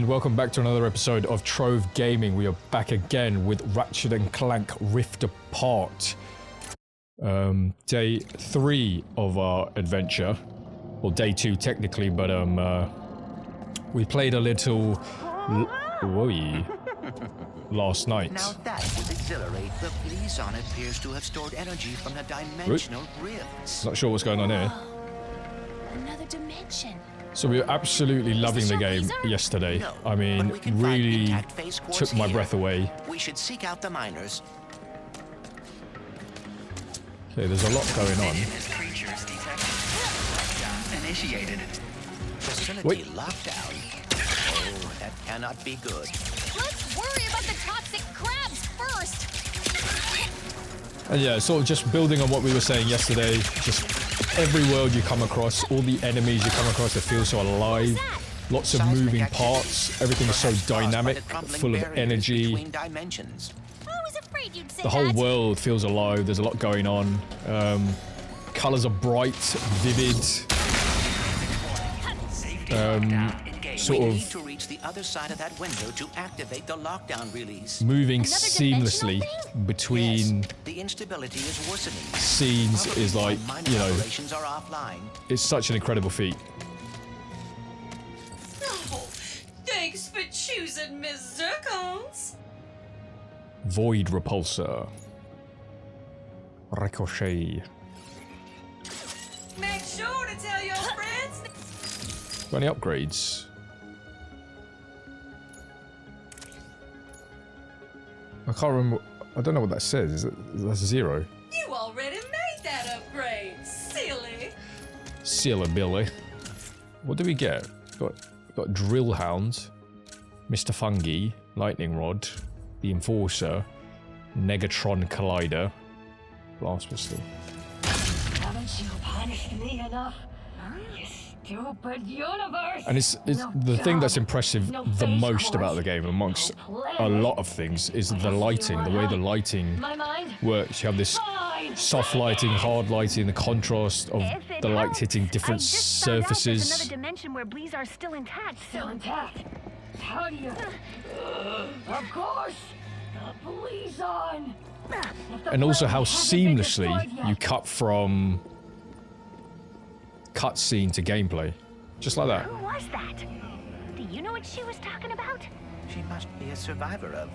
and welcome back to another episode of Trove Gaming. We are back again with Ratchet and Clank Rift Apart. Day 3 of our adventure. Well, day 2 technically, but we played a little last night. Now that would exhilarate. The Blizon appears to have stored energy from the dimensional rifts. Not sure what's going on here. Another dimension. So we were absolutely loving the game yesterday. No, I mean, but we can find really intact phase quartz took my here. breath away. We should seek out the miners. Okay, there's a lot going on. Initiated. Facility Wait. lockdown. Oh, that cannot be good. Let's worry about the toxic crabs first. And yeah, sort of just building on what we were saying yesterday, just every world you come across, all the enemies you come across, they feel so alive. Lots of moving parts, everything is so dynamic, full of energy. I was afraid you'd say The whole that. world feels alive, there's a lot going on. Colors are bright, vivid. Sort We need of to reach the other side of that window to activate the lockdown release. moving Another seamlessly dimensional between Yes, the instability is worsening. scenes is like, Miner you know, operations are offline. it's such an incredible feat. Oh, thanks for choosing Miss Zircons. Void Repulsor. Ricochet. Make sure to tell your friends. Got any upgrades? I can't remember. I don't know what that says. That's 0. You already made that upgrade, silly. Sealer Billy. What do we get? Got Drill Hound, Mr. Fungi, Lightning Rod, the Enforcer, Negatron Collider, Blast Pistol. Haven't you punished me enough? You stupid universe! And it's No the thing that's job, impressive no the face most about course, the game, amongst no a planet. lot of things, is the lighting. The way the lighting My mind? works. You have this Fine! soft lighting, hard lighting, the contrast of the light hitting different surfaces. There's another dimension where Blizar's still intact. Still intact. How do you... of course! The Blizon! And also how seamlessly you cut from cutscene to gameplay. Just like that. Who was that? Do you know what she was talking about? She must be a survivor of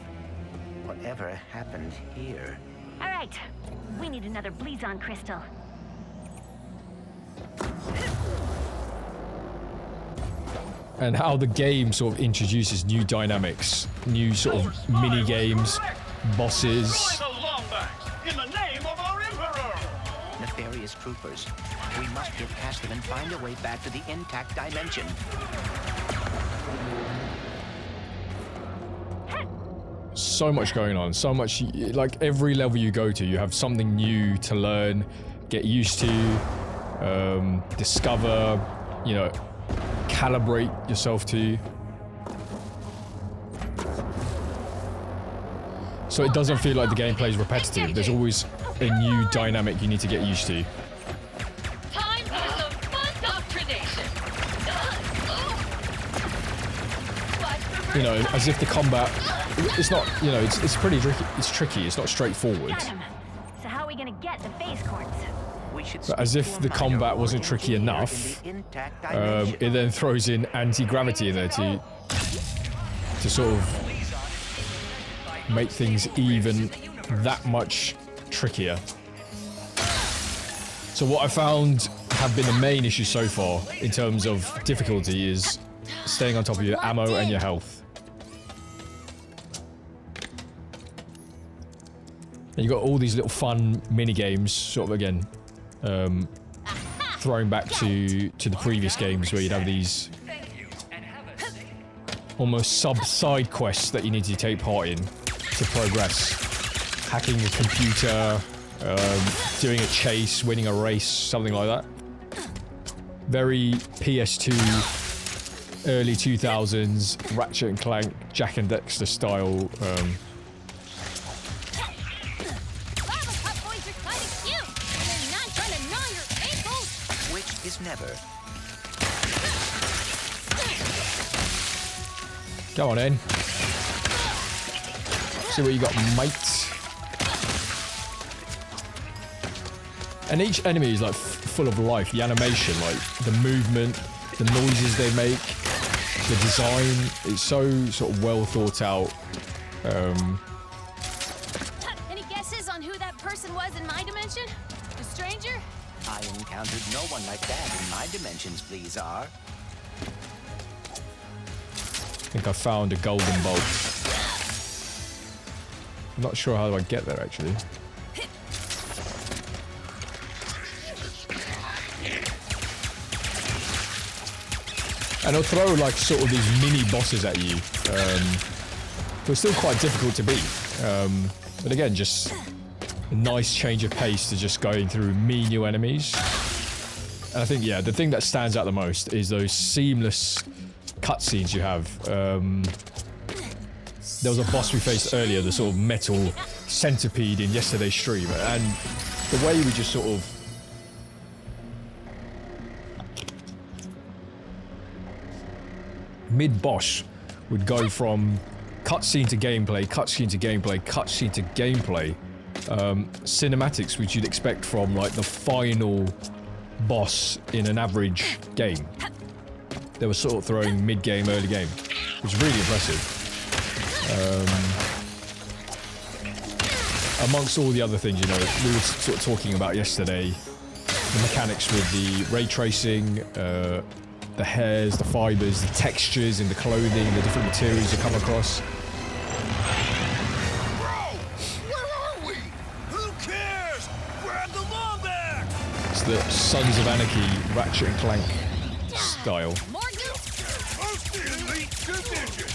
whatever happened here. All right, we need another Blizon crystal. And how the game sort of introduces new dynamics, new sort of mini games, bosses. In the name of our Emperor! Nefarious troopers. We must get past them and find a way back to the intact dimension. So much going on, so much, like every level you go to, you have something new to learn, get used to, discover, you know, calibrate yourself to. So it doesn't feel like the gameplay is repetitive. There's always a new dynamic you need to get used to. Time for some fun indoctrination. You know, as if the combat, it's not, you know, it's pretty tricky. It's tricky. It's not straightforward. Got him. So how are we gonna get the phase quartz? We should But as speak if to a the miner combat or wasn't tricky engineer enough, in the intact dimension. it then throws in anti-gravity in there to sort of make things even that much trickier. So what I found have been the main issue so far in terms of difficulty is staying on top of your ammo and your health. And you got all these little fun mini games, sort of again, throwing back to the previous games where you'd have these almost side quests that you need to take part in to progress. Hacking a computer, doing a chase, winning a race, something like that. Very PS2, early 2000s, Ratchet and Clank, Jack and Dexter style. Lava Cup boys are kind of cute, and they're not trying to gnaw your ankles. Which is never. Go on in. See what you got, mate. And each enemy is like full of life. The animation, like the movement, the noises they make, the design. It's so sort of well thought out. Any guesses on who that person was in my dimension? A stranger? I encountered no one like that in my dimensions, please, R. I think I found a golden bolt. I'm not sure how do I get there actually. And I'll throw like sort of these mini bosses at you. They're still quite difficult to beat. But again, just a nice change of pace to just going through new enemies. And I think, yeah, the thing that stands out the most is those seamless cutscenes you have. There was a boss we faced earlier, the sort of metal centipede in yesterday's stream, and the way we just sort of mid-boss would go from cutscene to gameplay, cutscene to gameplay, cutscene to gameplay. Cinematics which you'd expect from like the final boss in an average game. They were sort of throwing mid-game, early game. It was really impressive. Amongst all the other things, you know, we were sort of talking about yesterday, the mechanics with the ray tracing, the hairs, the fibers, the textures in the clothing, the different materials you come across. Where are we? Who cares? Grab the law back! It's the Sons of Anarchy, Ratchet and Clank style. More goose? First the elite division!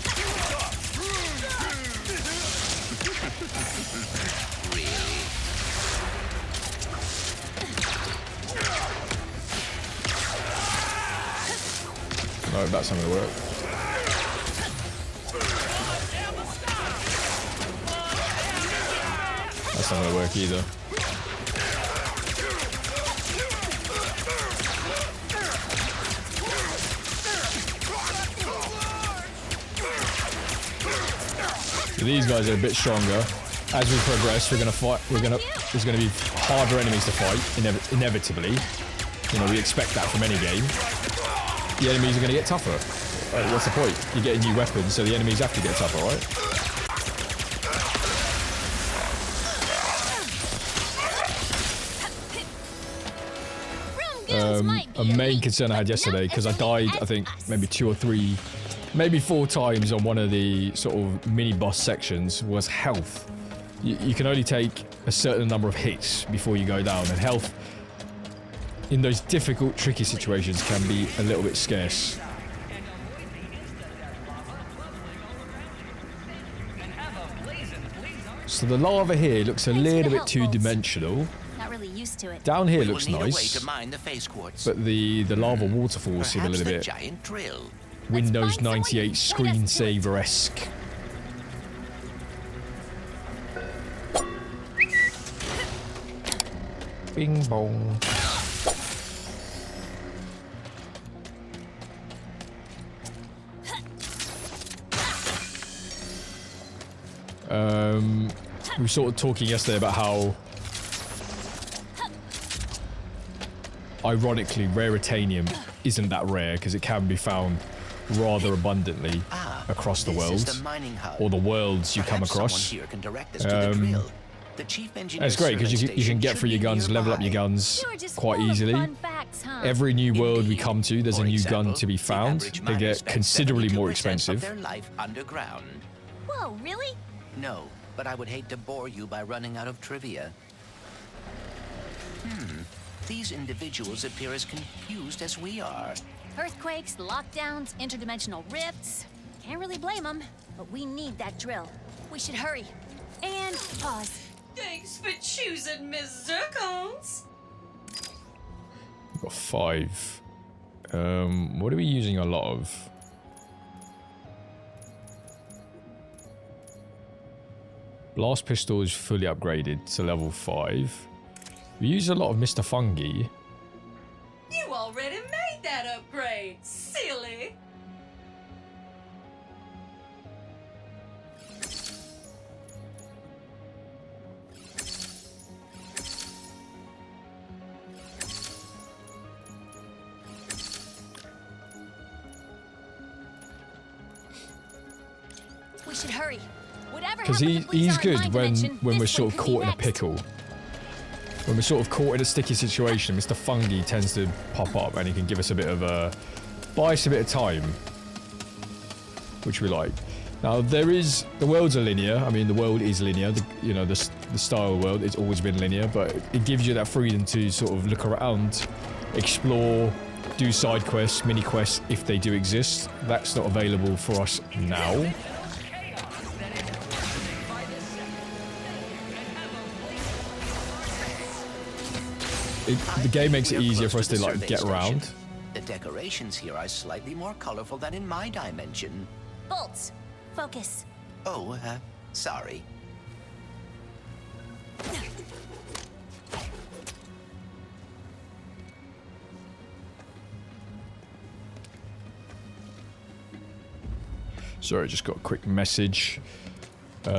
No, that's not gonna work. That's not gonna work either. These guys are a bit stronger. As we progress, we're gonna fight. There's gonna be harder enemies to fight, inevitably. You know, we expect that from any game. The enemies are going to get tougher. What's the point? You get a new weapon, so the enemies have to get tougher, right? A main concern I had yesterday, because I died, I think, maybe 2 or 3, maybe 4 times on one of the sort of mini-boss sections, was health. You can only take a certain number of hits before you go down, and health in those difficult, tricky situations can be a little bit scarce. So the lava here looks a little bit two-dimensional. Not really used to it. Down here We looks will need a way nice, to mine the face quartz. but the lava waterfalls seem a Perhaps little the bit giant drill. Windows find someone 98 who can point us to it. screensaver-esque. Bing bong. We were sort of talking yesterday about how, ironically, raritanium isn't that rare because it can be found rather abundantly across the This world, is the mining hub. or the worlds you come Perhaps across. someone here can direct us to the drill. The chief And engineer's it's great because service you can get station through your should be guns, level up your nearby. guns You're just quite full of easily. fun facts, huh? Every new world we Indeed. come to, there's a For new example, gun to be the found. average They miner get spends considerably more 72% expensive. of their life underground. Whoa, really? No, but I would hate to bore you by running out of trivia. These individuals appear as confused as we are. Earthquakes, lockdowns, interdimensional rifts. Can't really blame them, but we need that drill. We should hurry. And pause. Thanks for choosing Miss Zircons. We've got 5. What are we using a lot of? Blast pistol is fully upgraded to level 5. We use a lot of Mr. Fungi. You already made that upgrade, silly. should hurry. Whatever Because happened to he's Blizzard in my good when dimension, we're this sort one of could be caught in a next. pickle. When we're sort of caught in a sticky situation, Mr. Fungi tends to pop up and he can give us a bit of a... buy us a bit of time. Which we like. Now, the worlds are linear. I mean, the world is linear. You know, the style of the world, it's always been linear, but it gives you that freedom to sort of look around, explore, do side quests, mini quests, if they do exist. That's not available for us now. The game makes it easier for us to, like, get around. The decorations here are slightly more colorful than in my dimension. Bolts, focus. Oh, sorry. Sorry, I just got a quick message. You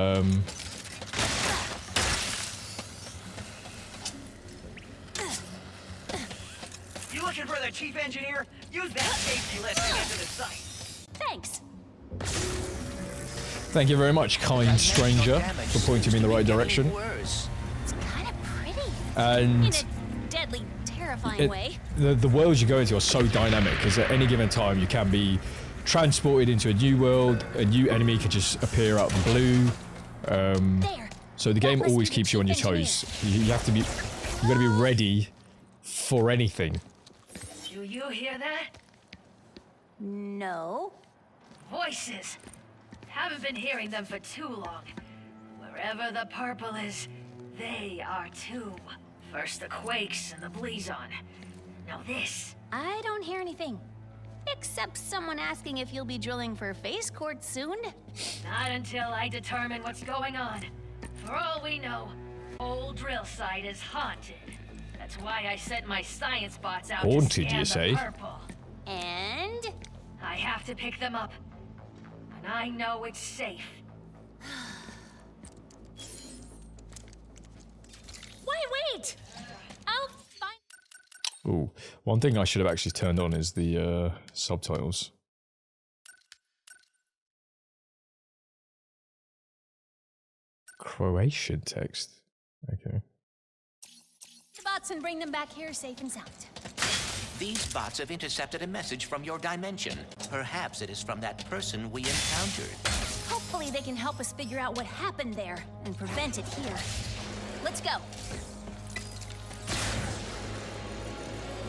looking for the chief engineer? Use that safety lift to get to the site. Thanks. Thank you very much, kind stranger, for pointing me in the right direction. Worse. It's kind of pretty. And In a deadly, terrifying way. the worlds you go into are so dynamic, because at any given time you can be transported into a new world, a new enemy could just appear out of the blue. There. So the game That must always be the keeps you on your chief toes. You have to be, you got to be ready for anything. Do you hear that? No. Voices. Haven't been hearing them for too long. Wherever the purple is, they are too. First the Quakes and the Blizon. Now this. I don't hear anything. Except someone asking if you'll be drilling for face court soon. Not until I determine what's going on. For all we know, old drill site is haunted. That's why I sent my science bots out Haunted, to scan you the say? purple. And... I have to pick them up. And I know it's safe. Wait! I'll find... Ooh, one thing I should have actually turned on is the subtitles. Croatian text. Okay. the bots and bring them back here safe and sound. These bots have intercepted a message from your dimension. Perhaps it is from that person we encountered. Hopefully they can help us figure out what happened there and prevent it here. Let's go.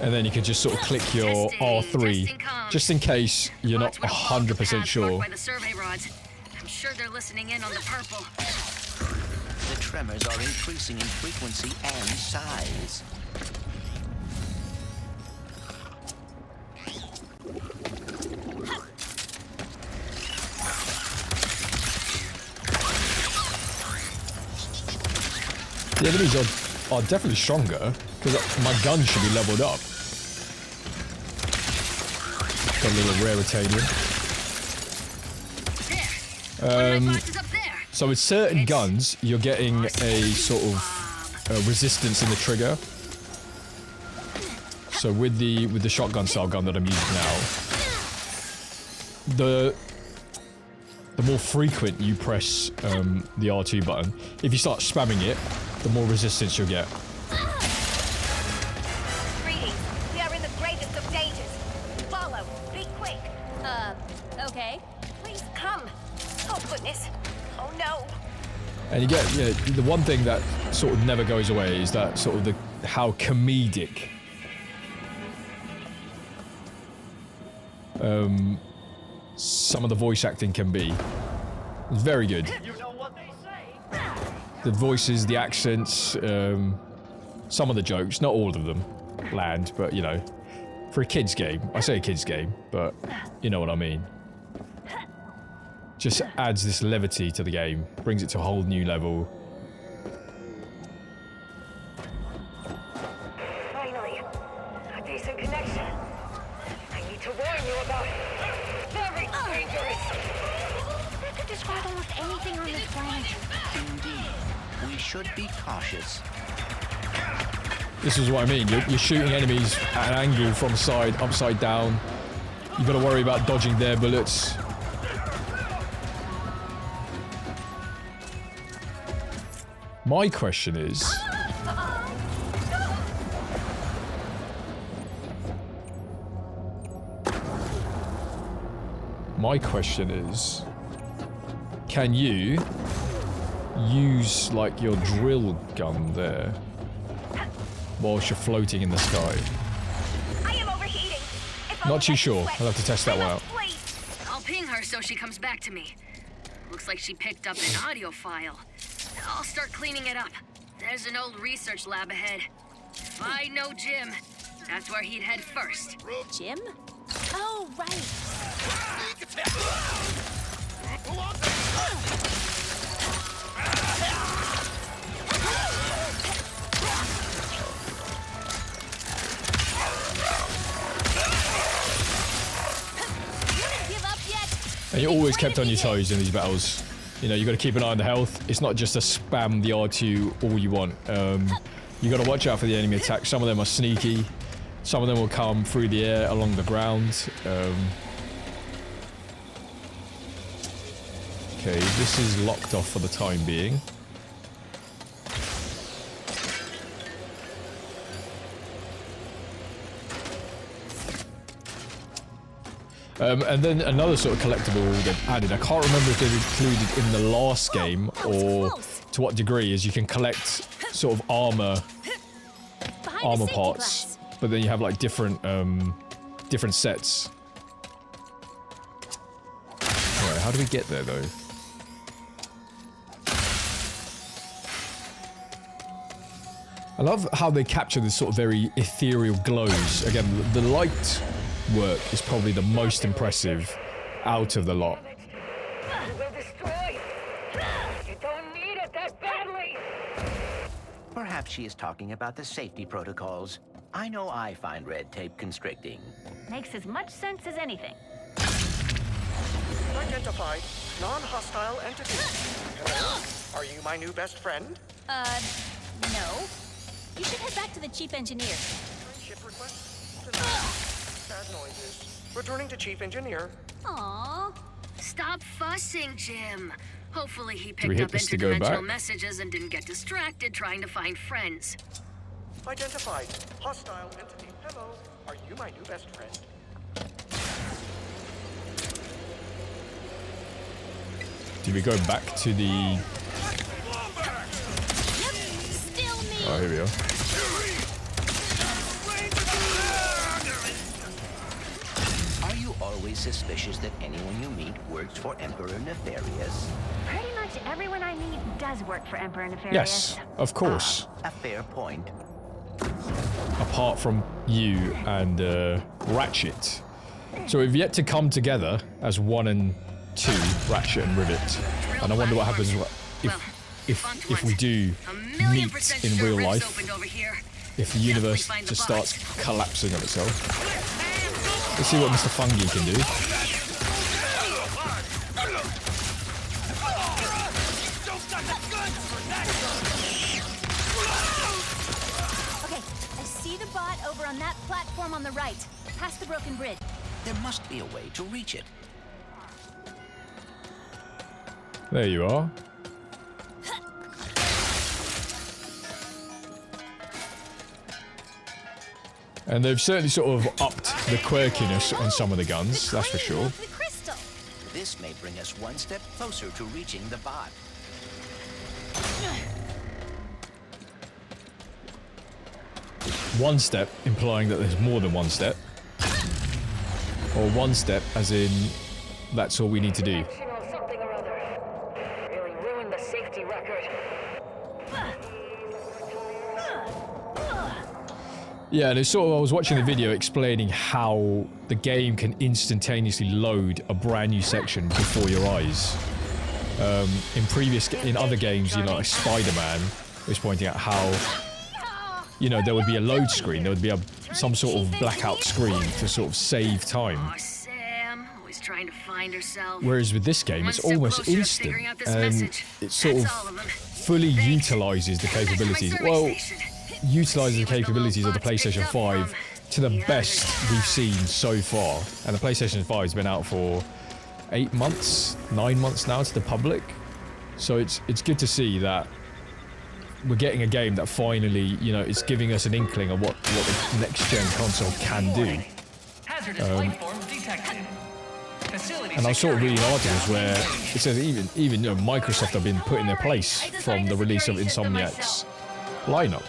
And then you can just sort of click your R3, just in case you're not 100% sure. By the survey rods. I'm sure they're listening in on the purple. The tremors are increasing in frequency and size. The enemies are definitely stronger, because my gun should be leveled up. Got a little raritanium. So with certain guns, you're getting a sort of resistance in the trigger. So with the shotgun style gun that I'm using now, the more frequent you press the R2 button, if you start spamming it, the more resistance you'll get. Greetings. We are in the greatest of dangers. Follow. Be quick. Okay. Please come. Oh, goodness. Oh, no. And you get, the one thing that sort of never goes away is that sort of how comedic some of the voice acting can be. It's very good. You know what they say. The voices, the accents, some of the jokes, not all of them, land, but for a kid's game, I say a kid's game, but you know what I mean. Just adds this levity to the game, brings it to a whole new level. Finally, a decent connection. I need to warn you about it. Very dangerous. That could describe almost anything on this planet. Indeed, we should be cautious. This is what I mean, you're shooting enemies at an angle from side, upside down. You've got to worry about dodging their bullets. My question is... My question is... Can you use, like, your drill gun there whilst you're floating in the sky? I am overheating. If Not too only I sure. could I'll have to test that one out. Please. I'll ping her so she comes back to me. Looks like she picked up an audio file. I'll start cleaning it up. There's an old research lab ahead. If I know Jim, that's where he'd head first. Jim? Oh, right. Give up yet? And you're always kept on your toes in these battles. You know, you got to keep an eye on the health. It's not just a spam the R2 all you want. You got to watch out for the enemy attacks. Some of them are sneaky. Some of them will come through the air, along the ground. Okay, this is locked off for the time being. And then another sort of collectible they've added, I can't remember if they've included in the last game or to what degree, is you can collect sort of armor parts, but then you have like different sets. Alright, how do we get there though? I love how they capture this sort of very ethereal glows. Again, the light work is probably the most impressive out of the lot. You will destroy. You don't need it that badly. Perhaps she is talking about the safety protocols. I know I find red tape constricting. Makes as much sense as anything. Identified non-hostile entity. Hello? Are you my new best friend? No. You should head back to the chief engineer. Ship request? Denied. Sad noises. Returning to chief engineer. Aww. Stop fussing, Jim. Hopefully he we picked hit up this to go back? interdimensional messages and didn't get distracted trying to find friends. Identified hostile entity. Hello. Are you my new best friend? Do we go back to the... Yep, still me. Oh, here we are. Are you always suspicious that anyone you meet works for Emperor Nefarious? Pretty much everyone I meet does work for Emperor Nefarious. Yes, of course. A fair point. Apart from you and Ratchet. So we've yet to come together as 1 and 2, Ratchet and Rivet. And I wonder what happens if we do meet in real life. If the universe just starts collapsing on itself. Let's see what Mr. Fungi can do. Okay, I see the bot over on that platform on the right, past the broken bridge. There must be a way to reach it. There you are. And they've certainly sort of upped the quirkiness on some of the guns, that's for sure. The crystal. This may bring us one step closer to reaching the bot. One step implying that there's more than one step. Or one step as in that's all we need to do. Something or other. Really ruined the safety record. Yeah, and it's sort of, I was watching the video explaining how the game can instantaneously load a brand new section before your eyes. In other games, you know, like Spider-Man was pointing out how, you know, there would be a load screen, there would be some sort of blackout screen to sort of save time. Aw, Sam, always trying to find herself. Whereas with this game, it's One step almost closer to instant, figuring out this and message. it sort That's of all of them. fully Thanks. utilizes the Check my capabilities. survey Well, station. utilizes the See what the capabilities of the robots picked PlayStation up 5 from to the the best others. we've seen so far. And the PlayStation 5 has been out for 8 months, 9 months now to the public. So it's good to see that we're getting a game that finally, you know, is giving us an inkling of what the next-gen console can do. Hazardous life forms detected. And I was sort of reading articles where it says even you know, Microsoft have been put in their place from the release of Insomniac's lineup.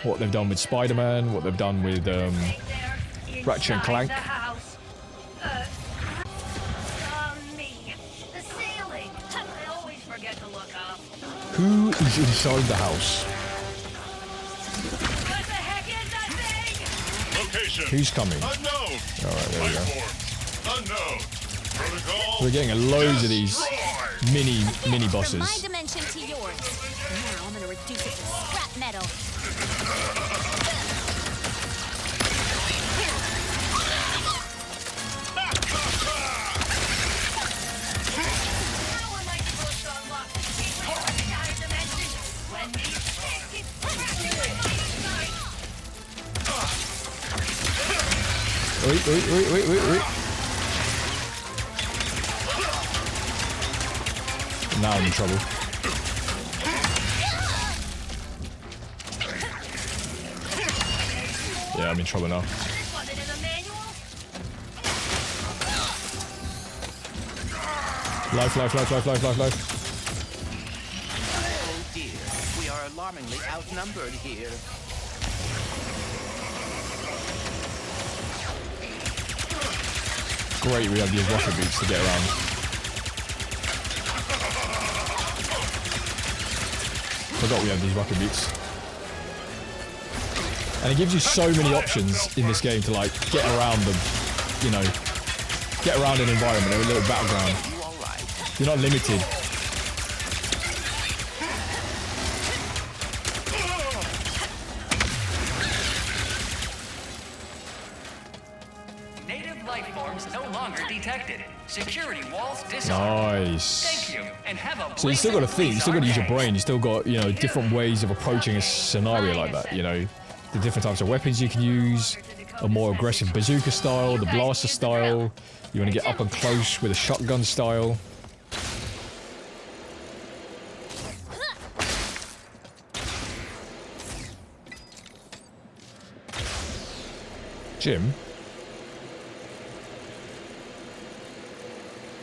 What they've done with Spider-Man, what they've done with Ratchet and Clank. Who is inside the house? What the heck is that thing? Location. Who's coming? Unknown. Alright, there we go. Platform. Unknown. Protocol. We're getting loads of these mini From my bosses. dimension to yours. Now I'm gonna reduce it to scrap metal. How am I supposed to unlock the secret of the shattered dimension when these things keep crashing inside? Wait. Now I'm in trouble. Yeah, I'm in trouble now. This wasn't in the manual. Life. Oh dear, we are alarmingly outnumbered here. Great, we have these rocket boots to get around. Forgot we have these rocket boots. And it gives you so many options in this game to like get around them, you know, get around an environment, a little battleground. You all right? You're not limited. Native life forms no longer detected. Security walls disarmed. Nice. Thank you, and have a So you still got to think, you still got to use your blazing brain, you still got, you know, different ways of approaching a scenario like that, you know. The different types of weapons you can use, a more aggressive bazooka style, the blaster style, you want to get up and close with a shotgun style. Jim?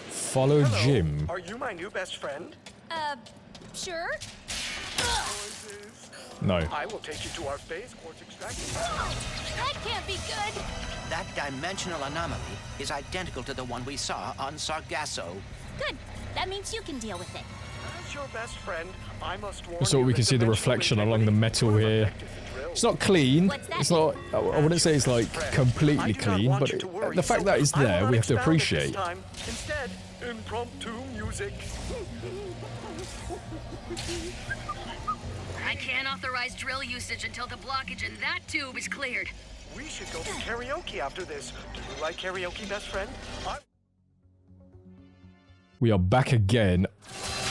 Follow Hello. Jim. Are you my new best friend? Sure? No. I will take you to our phase quartz extraction. That can't be good. That dimensional anomaly is identical to the one we saw on Sargasso. Good. That means you can deal with it. As your best friend, I must warn So you we that can see the dimensional reflection along the integrity metal would have here. affected the drill. It's not clean. What's that It's not. I wouldn't say it's like I completely do not clean, want but you to worry, the fact so that it's I will there, not we have to expound it this appreciate. time. Instead, impromptu music. I can't authorize drill usage until the blockage in that tube is cleared. We should go to karaoke after this. Do you like karaoke, best friend? We are back again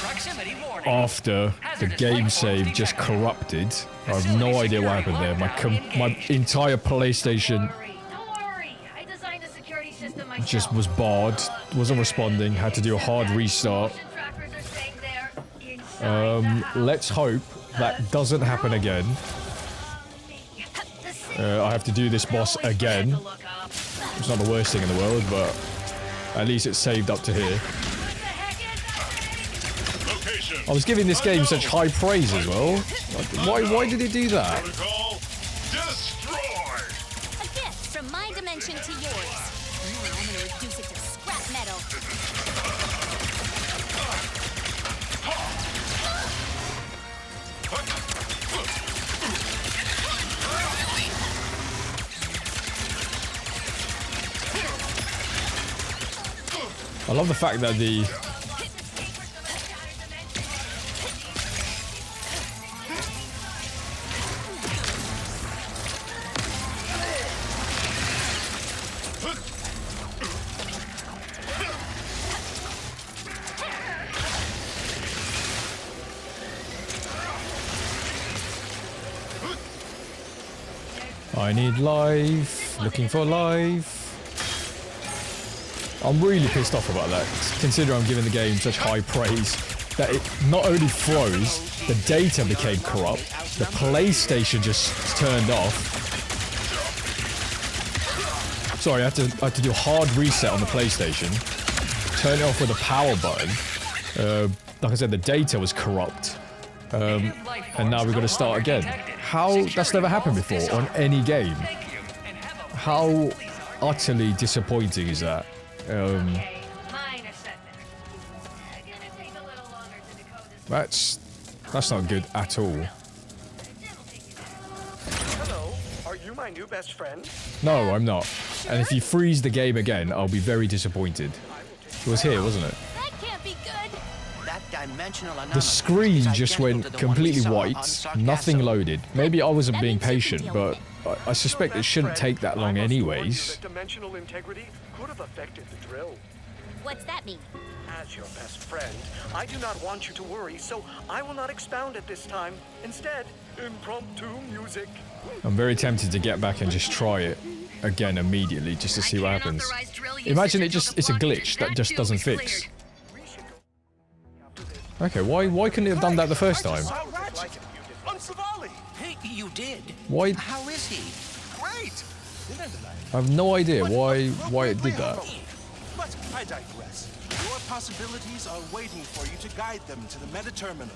proximity warning. after the game save just corrupted. I have no idea what happened there. My entire PlayStation Don't worry. I designed the security system myself. just was barred, wasn't responding, had to do a hard restart. Motion trackers are staying there inside the house. Let's hope that doesn't happen again. I have to do this boss again. It's not the worst thing in the world, but at least it's saved up to here. Location. I was giving this game such high praise as well. Like, why did it do that? Protocol. Destroy. A gift from my dimension to yours. Now I'm gonna reduce it to scrap metal. I love the fact that the I need life, looking for life. I'm really pissed off about that, considering I'm giving the game such high praise that it not only froze, the data became corrupt, The PlayStation just turned off. Sorry, I had to do a hard reset on the PlayStation. Turn it off with a power button. Like I said, the data was corrupt. And now we've got to start again. How? That's never happened before on any game. How utterly disappointing is that? That's not good at all. Hello, are you my new best friend? No, I'm not. And if you freeze the game again, I'll be very disappointed. It was here, wasn't it? That can't be good. That dimensional anomaly The screen is just identical went to the one we completely saw on white, Sargasso. nothing loaded. Maybe I wasn't That being means you can patient, deal but with I suspect it shouldn't take that long I must warn you anyways. that dimensional integrity could have affected the drill. What's that mean? As your best friend, I do not want you to worry, so I will not expound at this time. Instead, impromptu music. I'm very tempted to get back and just try it again immediately, just to see what happens. Imagine it's a glitch that just doesn't fix. Okay, why couldn't it have done that the first time? Ratchet on Savali. Hey, you did? Why? How is he? Great. I have no idea why it did that. But I digress. Your possibilities are waiting for you to guide them to the meta-terminal.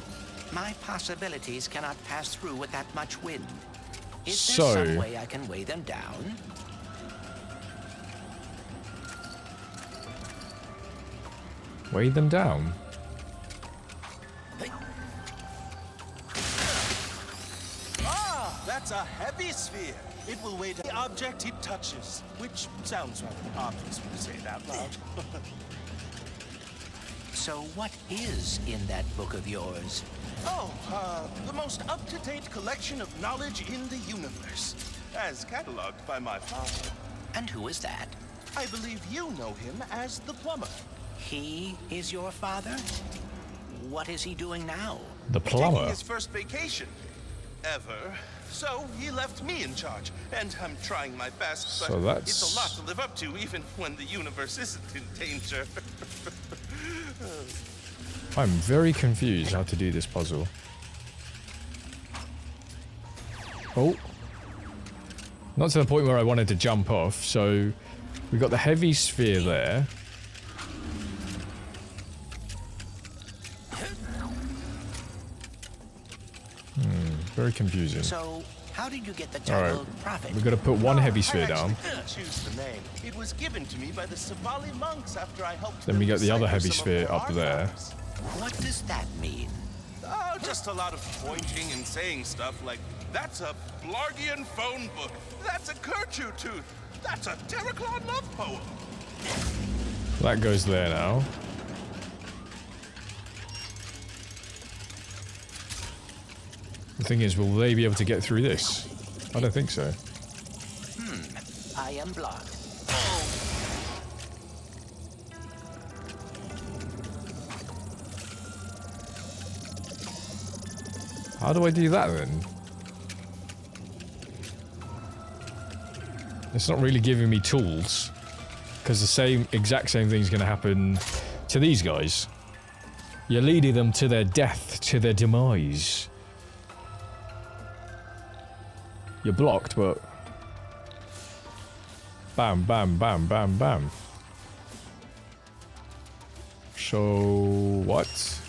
My possibilities cannot pass through with that much wind. Is So- there some way I can weigh them down? Weigh them down. Ah, that's a heavy sphere. It will weigh the object it touches, which sounds rather obvious when you say it out loud. So what is in that book of yours? The most up-to-date collection of knowledge in the universe, as cataloged by my father. And who is that? I believe you know him as the plumber. He is your father? What is he doing now? The Taking plumber. his first vacation ever. So he left me in charge, and I'm trying my best, but So that's- it's a lot to live up to even when the universe isn't in danger. I'm very confused how to do this puzzle. Oh. Not to the point where I wanted to jump off, so we got the heavy sphere there. Very confusing. So, how did you get the All title right, Prophet? we got to put one heavy I sphere actually down. didn't choose the name. It was given to me by the Savali monks after I helped Then we them get the other decipher heavy some of sphere their up there. artifacts. What does that mean? Oh, just a lot of pointing and saying stuff like, that's a Blargian phone book, that's a Kerchu tooth, that's a Terraclon love poem. That goes there now. The thing is, will they be able to get through this? I don't think so. I am blocked. How do I do that then? It's not really giving me tools, because the exact same thing is going to happen to these guys. You're leading them to their death, to their demise. You're blocked, but bam, bam, bam, bam, bam. So what?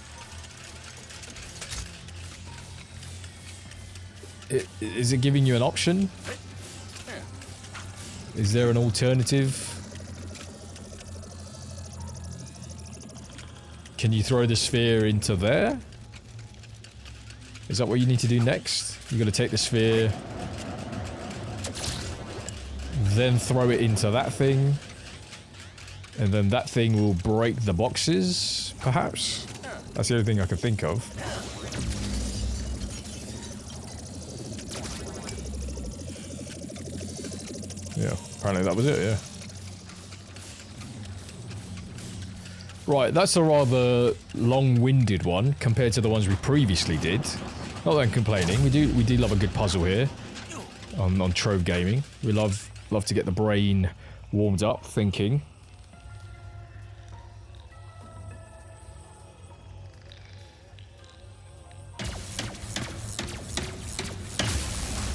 Is it giving you an option? Is there an alternative? Can you throw the sphere into there? Is that what you need to do next? You got to take the sphere, then throw it into that thing, and then that thing will break the boxes, perhaps? That's the only thing I can think of. Yeah, apparently that was it, yeah. Right, that's a rather long-winded one compared to the ones we previously did. Not that I'm complaining, we do love a good puzzle here on Trove Gaming. We love to get the brain warmed up, thinking.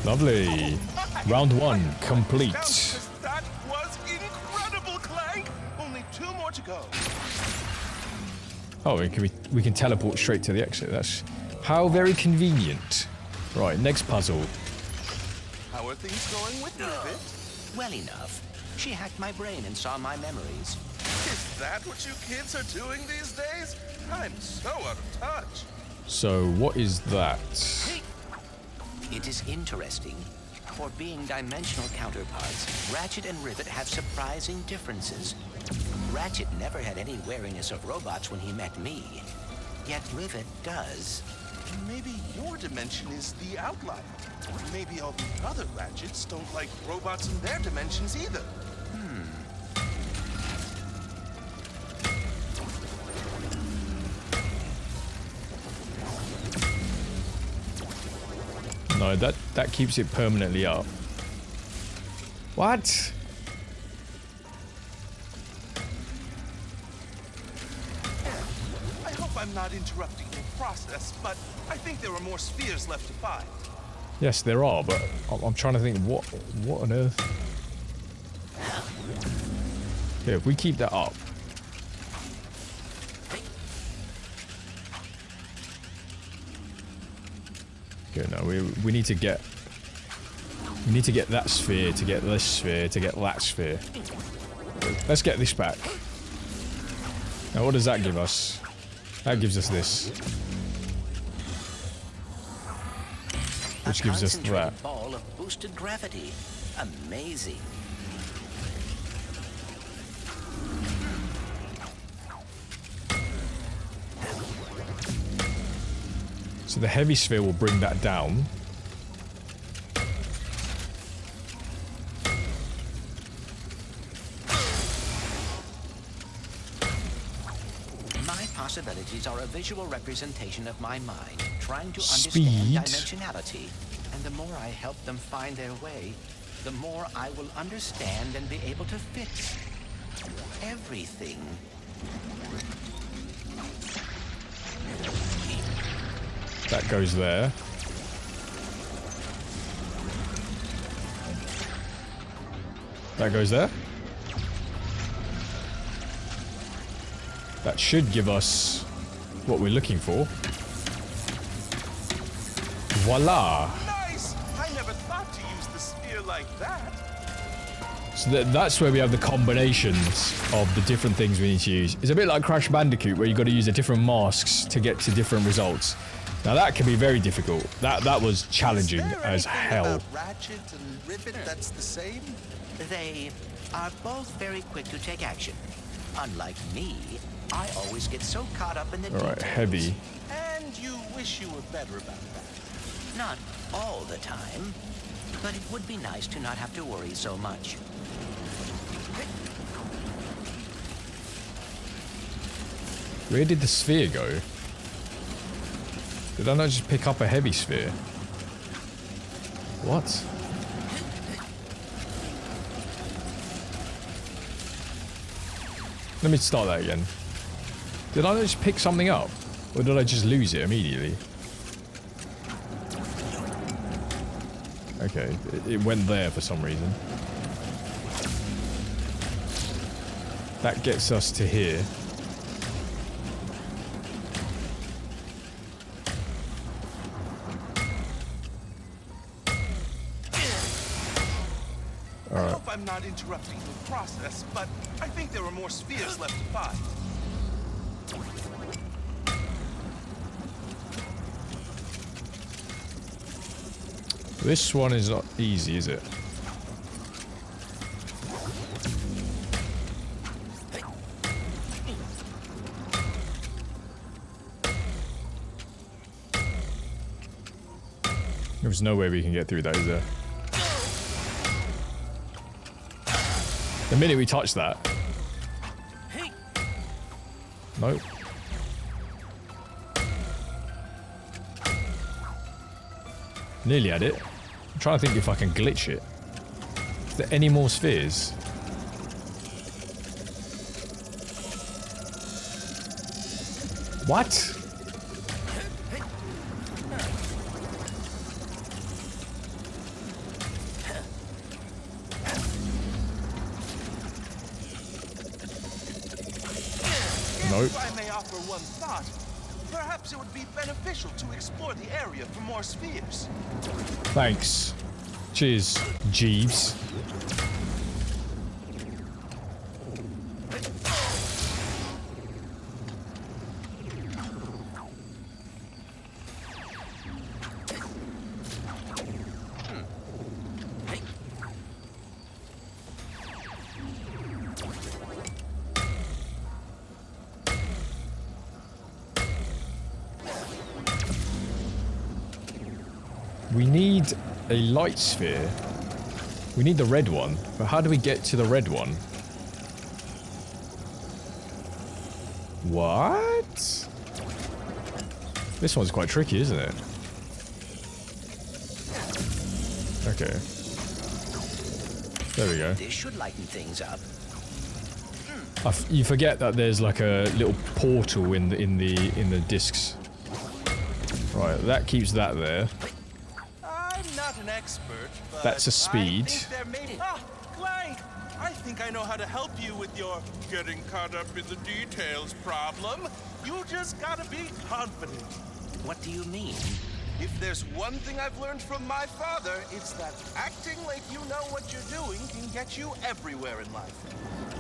Lovely. Round 1 complete. That was incredible, Clank! Only 2 more to go. Oh, we can teleport straight to the exit. That's how very convenient. Right, next puzzle. How are things going with Rivet? Well enough. She hacked my brain and saw my memories. Is that what you kids are doing these days? I'm so out of touch. So, what is that? It is interesting. For being dimensional counterparts, Ratchet and Rivet have surprising differences. Ratchet never had any wariness of robots when he met me. Yet Rivet does. Maybe your dimension is the outlier. Maybe all the other Ratchets don't like robots in their dimensions either. No, that keeps it permanently up. What? I hope I'm not interrupting your process, but I think there are more spheres left to find. Yes, there are, but I'm trying to think what on earth. Yeah, if we keep that up. Okay, no, we need to get that sphere to get this sphere to get that sphere. Let's get this back. Now, what does that give us? That gives us this, which gives us that. Concentrated ball of boosted gravity. Amazing. So the heavy sphere will bring that down. My possibilities are a visual representation of my mind, trying to Speed. understand dimensionality. And the more I help them find their way, the more I will understand and be able to fix everything. That goes there. That goes there. That should give us what we're looking for. Voila! Nice! I never thought to use the sphere like that. So that's where we have the combinations of the different things we need to use. It's a bit like Crash Bandicoot, where you've got to use the different masks to get to different results. Now that can be very difficult. That was challenging as hell. About Ratchet and Rivet that's the same? They are both very quick to take action. Unlike me, I always get so caught up in the All right, details. heavy. And you wish you were better about that. Not all the time, but it would be nice to not have to worry so much. Where did the sphere go? Did I not just pick up a heavy sphere? What? Let me start that again. Did I not just pick something up? Or did I just lose it immediately? Okay, it went there for some reason. That gets us to here. I hope I'm not interrupting the process, but I think there are more spheres left to find. This one is not easy, is it? There's no way we can get through that, is there? The minute we touch that. Nope. Nearly had it. I'm trying to think if I can glitch it. Is there any more spheres? What? Nope. If I may offer one thought, perhaps it would be beneficial to explore the area for more spheres. Thanks. Cheers, Jeeves. We need a light sphere. We need the red one, but how do we get to the red one? What? This one's quite tricky, isn't it? Okay. There we go. This should lighten things up. You forget that there's like a little portal in the discs. Right, that keeps that there. I'm not an expert, but That's a speed. I think there may be... Ah, Clank! I think I know how to help you with your getting caught up in the details problem. You just gotta be confident. What do you mean? If there's one thing I've learned from my father, it's that acting like you know what you're doing can get you everywhere in life.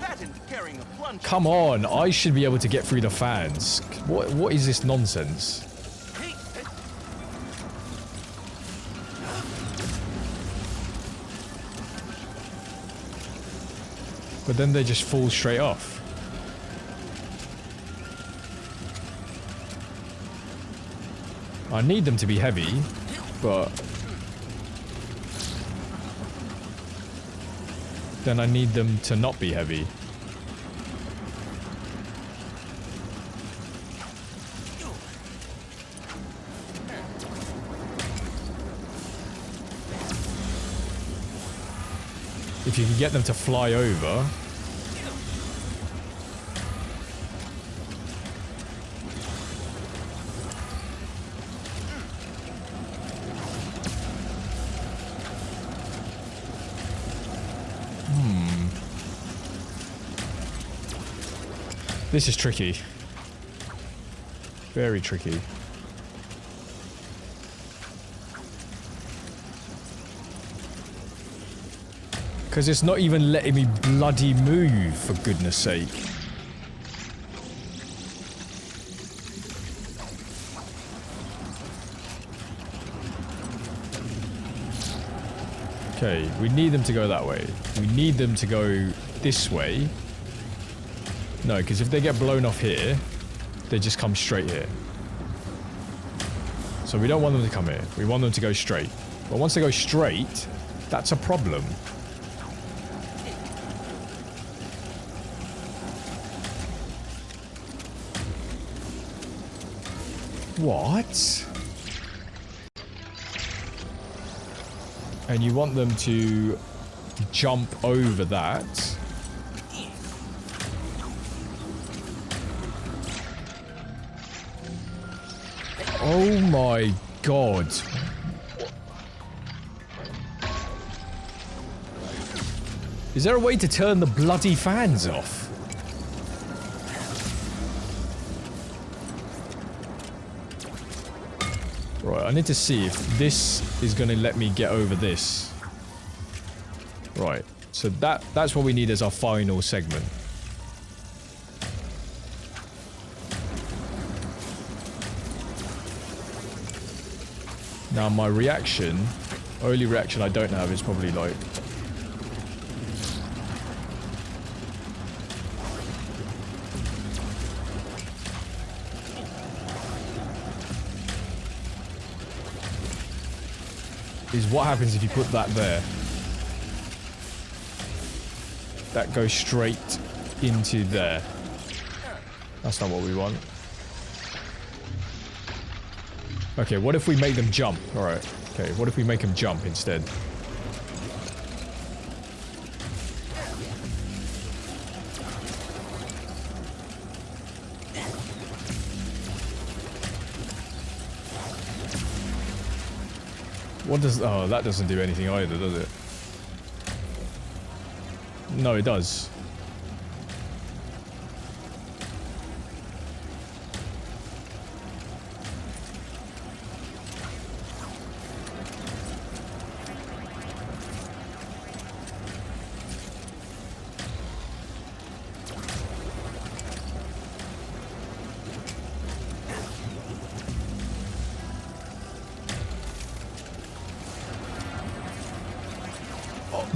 That and carrying a plunger. Come on, I should be able to get through the fans. What is this nonsense? But then they just fall straight off. I need them to be heavy, but then I need them to not be heavy. If you can get them to fly over. This is tricky. Very tricky. Because it's not even letting me bloody move, for goodness sake. Okay, we need them to go that way. We need them to go this way. No, because if they get blown off here, they just come straight here. So we don't want them to come here. We want them to go straight. But once they go straight, that's a problem. What? And you want them to jump over that. Oh my god. Is there a way to turn the bloody fans off? Right, I need to see if this is going to let me get over this. Right, so that's what we need as our final segment. Now my reaction, only reaction I don't have is probably like... is what happens if you put that there. That goes straight into there. That's not what we want. Okay, what if we make them jump? Alright, okay, what if we make them jump instead? What does... oh, that doesn't do anything either, does it? No, it does.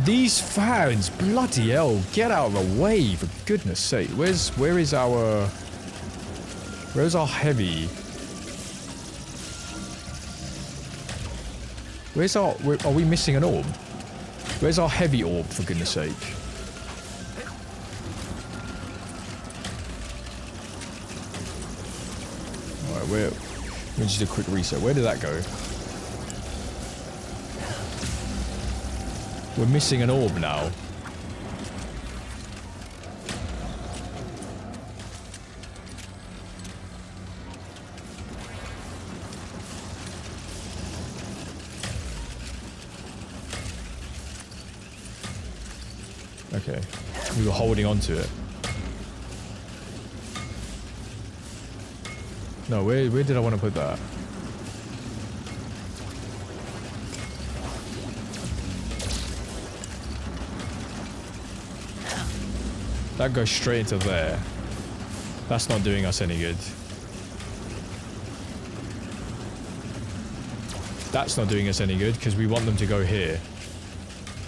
These fans, bloody hell, get out of the way, for goodness sake. Where's our heavy? Are we missing an orb? Where's our heavy orb, for goodness sake? Alright, let me just do a quick reset. Where did that go? We're missing an orb now. Okay. We were holding on to it. No, where did I want to put that? That goes straight into there. That's not doing us any good. That's not doing us any good because we want them to go here.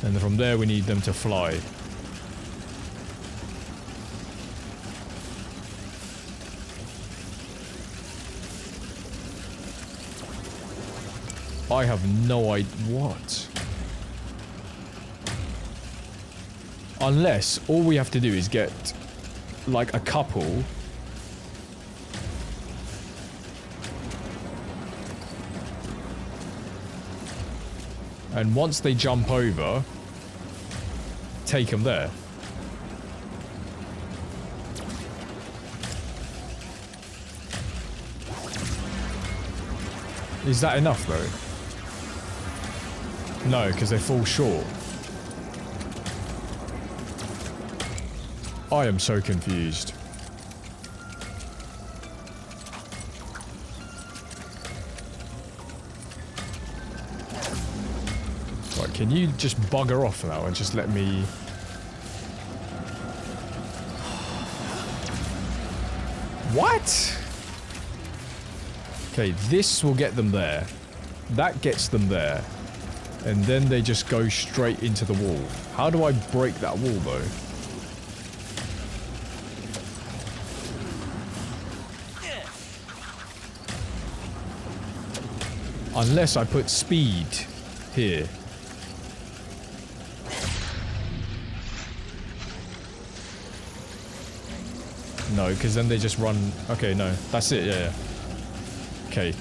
And then from there we need them to fly. I have no idea. What? Unless all we have to do is get like a couple. And once they jump over, take them there. Is that enough though? No, because they fall short. I am so confused. Right, can you just bugger off now and just let me... What? Okay, this will get them there. That gets them there. And then they just go straight into the wall. How do I break that wall though? Unless I put speed here. No, because then they just run... Okay, no. That's it, yeah. Okay.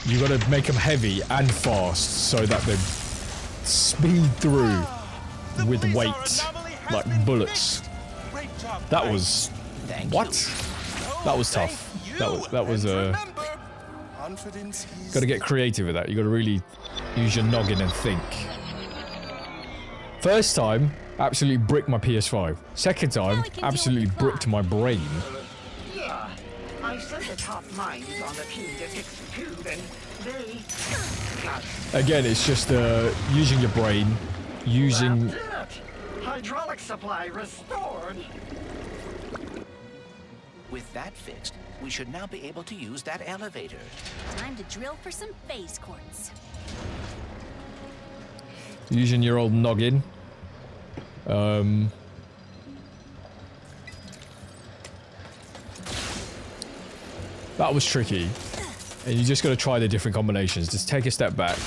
You gotta make them heavy and fast so that they speed through with weight. Like bullets. That was... What? That was tough. That was gotta get creative with that. You gotta really use your noggin and think. First time, absolutely bricked my PS5. Second time, absolutely bricked my brain. Yeah, I sent the top minds on the team to fix the tube and they... Again, it's just using your brain, using... Hydraulic supply restored. With that fixed, we should now be able to use that elevator. Time to drill for some phase quartz. Using your old noggin. That was tricky. And you just gotta try the different combinations. Just take a step back.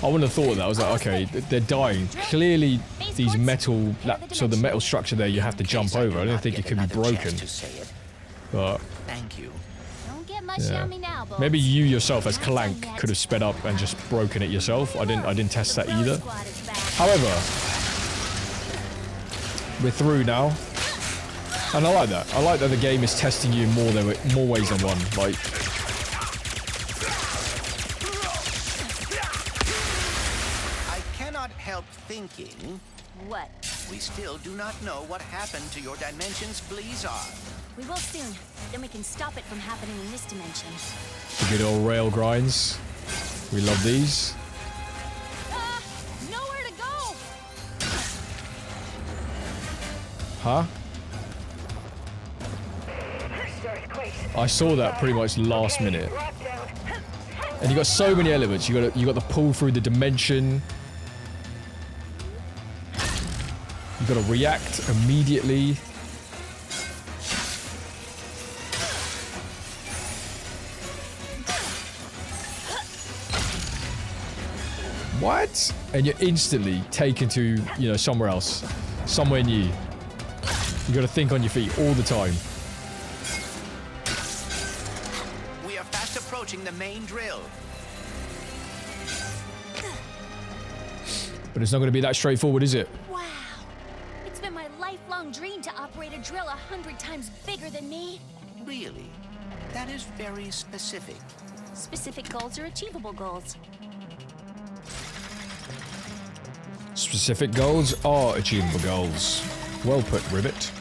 I wouldn't have thought that. I was like, okay, they're dying. Clearly, these metal... So the metal structure there, you have to jump over. I don't think it could be broken. But... Thank you. Don't get much Yeah. on me now, boys. Maybe you yourself as Clank could have sped up and just broken it yourself. I didn't test that either. However, we're through now. And I like that. I like that the game is testing you in more ways than one. Like, I cannot help thinking. What? We still do not know what happened to your dimension's Blizzard. We will soon. Then we can stop it from happening in this dimension. the good old rail grinds. We love these. Nowhere to go. Huh? I saw that pretty much last minute. And you got so many elements. You got to pull through the dimension. You've got to react immediately. What? And you're instantly taken to, you know, somewhere else. Somewhere new. You got to think on your feet all the time. We are fast approaching the main drill. But it's not going to be that straightforward, is it? Wow. It's been my lifelong dream to operate a drill 100 times bigger than me. Really? That is very specific. Specific goals are achievable goals. Specific goals are achievable goals. Well put, Ribbit.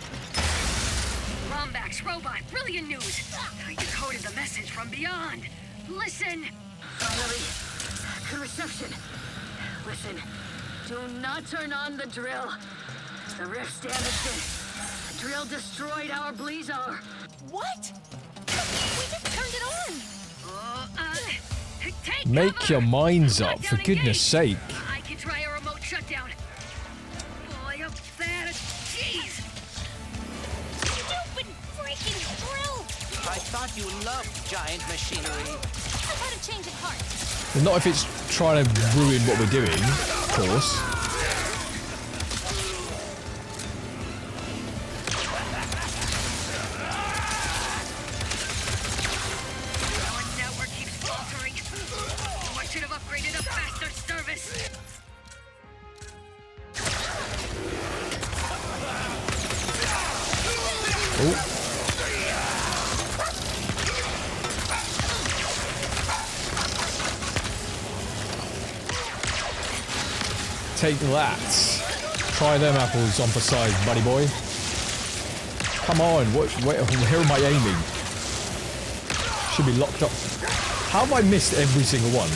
Rombax robot, brilliant news. I decoded the message from beyond. Listen. Finally, good reception. Listen, do not turn on the drill. The rift's damaged it. The drill destroyed our Blizar. What? We just turned it on. Take Make cover. your minds up, for Lockdown goodness engaged. sake. I can try a remote shutdown. Boy, up that. Jeez. Stupid freaking drill! I thought you loved giant machinery. I've had a change of heart. Well, not if it's trying to ruin what we're doing, of course. Our network keeps faltering. I should have upgraded a faster service. Oh. Take that. Try them apples on for size, buddy boy. Come on, where am I aiming? Should be locked up. How have I missed every single one?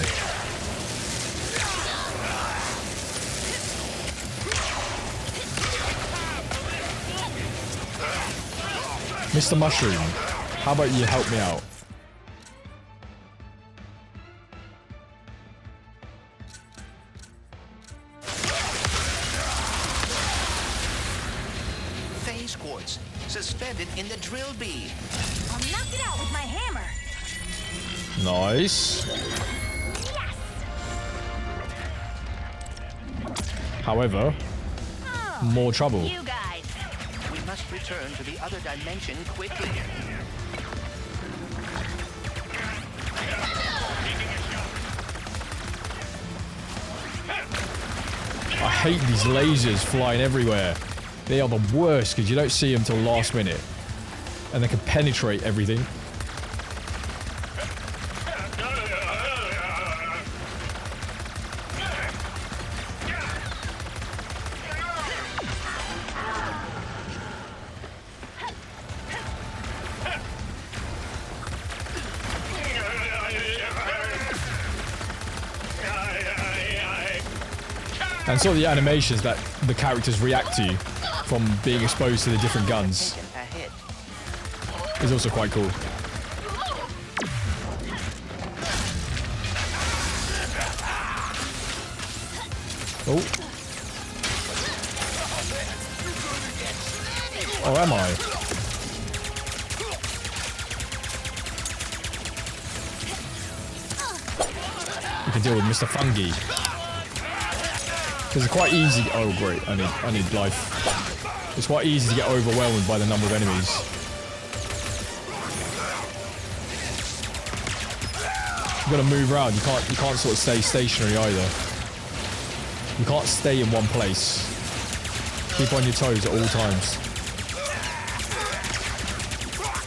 Mr. Mushroom, how about you help me out? Phase quartz suspended in the drill bead. I'll knock it out with my hammer. Nice. Yes! However, more trouble. You guys. We must return to the other dimension quickly. I hate these lasers flying everywhere. They are the worst because you don't see them till last minute. And they can penetrate everything. And sort of the animations that the characters react to from being exposed to the different guns Ahead. is also quite cool. Oh. Oh, am I? You can deal with Mr. Fungi. Because it's quite easy. Oh great, I need life. It's quite easy to get overwhelmed by the number of enemies. You've got to move around. You can't sort of stay stationary either. You can't stay in one place. Keep on your toes at all times.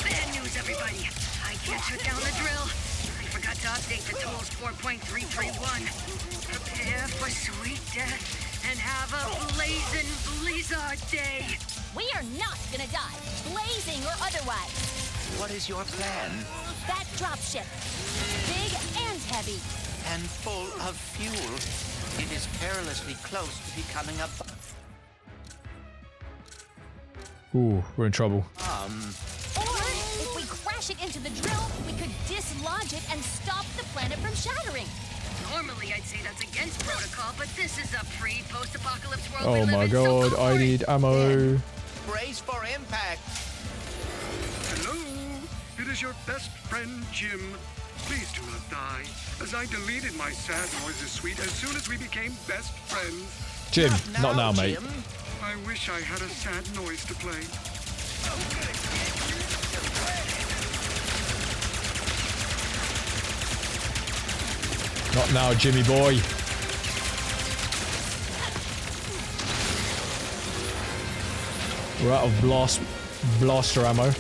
Bad news, everybody. I can't shut down the drill. I forgot to update the tools 4.331. Prepare for sweet death and have a blazing Blizzard day. We are not gonna die, blazing or otherwise. What is your plan? That dropship, big and heavy. And full of fuel. It is perilously close to becoming a Ooh, we're in trouble. Or if we crash it into the drill, we could dislodge it and stop the planet from shattering. Normally, I'd say that's against protocol, but this is a pre-post-apocalypse world. Oh my god, I need ammo. Brace for impact. Hello, it is your best friend, Jim. Please do not die, as I deleted my sad noises suite as soon as we became best friends. Jim, not now, mate. Jim. I wish I had a sad noise to play. Not now, Jimmy boy. We're out of blaster ammo.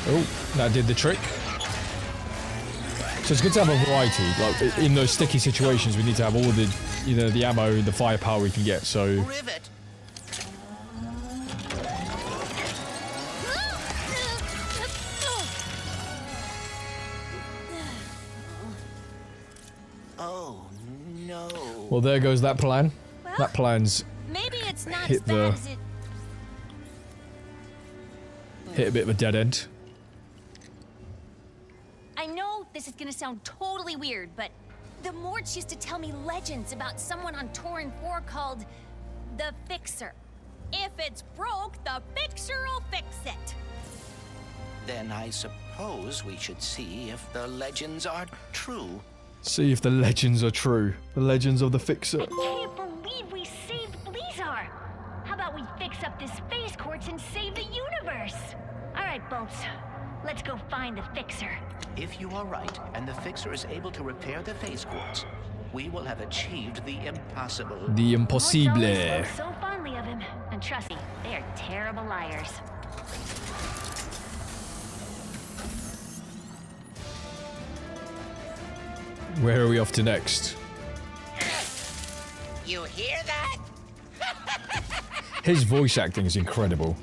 Oh, that did the trick. So it's good to have a variety. Like in those sticky situations, we need to have all the, you know, the ammo, the firepower we can get. So. Rivet. Oh no. Well, there goes that plan. Well, that plan's maybe it's not hit as bad as it. hit a bit of a dead end. I know this is gonna sound totally weird, but the Morts used to tell me legends about someone on Torrin 4 called the Fixer. If it's broke, the Fixer will fix it. Then I suppose we should see if the legends are true. See if the legends are true. The legends of the Fixer. I can't believe we saved Blizzard. How about we fix up this phase quartz and save the universe? All right, Bolts. Let's go find the Fixer. If you are right, and the Fixer is able to repair the phase quartz, we will have achieved the impossible. The impossible. Morts always spoke so fondly of him, and trust me, they are terrible liars. Where are we off to next? You hear that? His voice acting is incredible.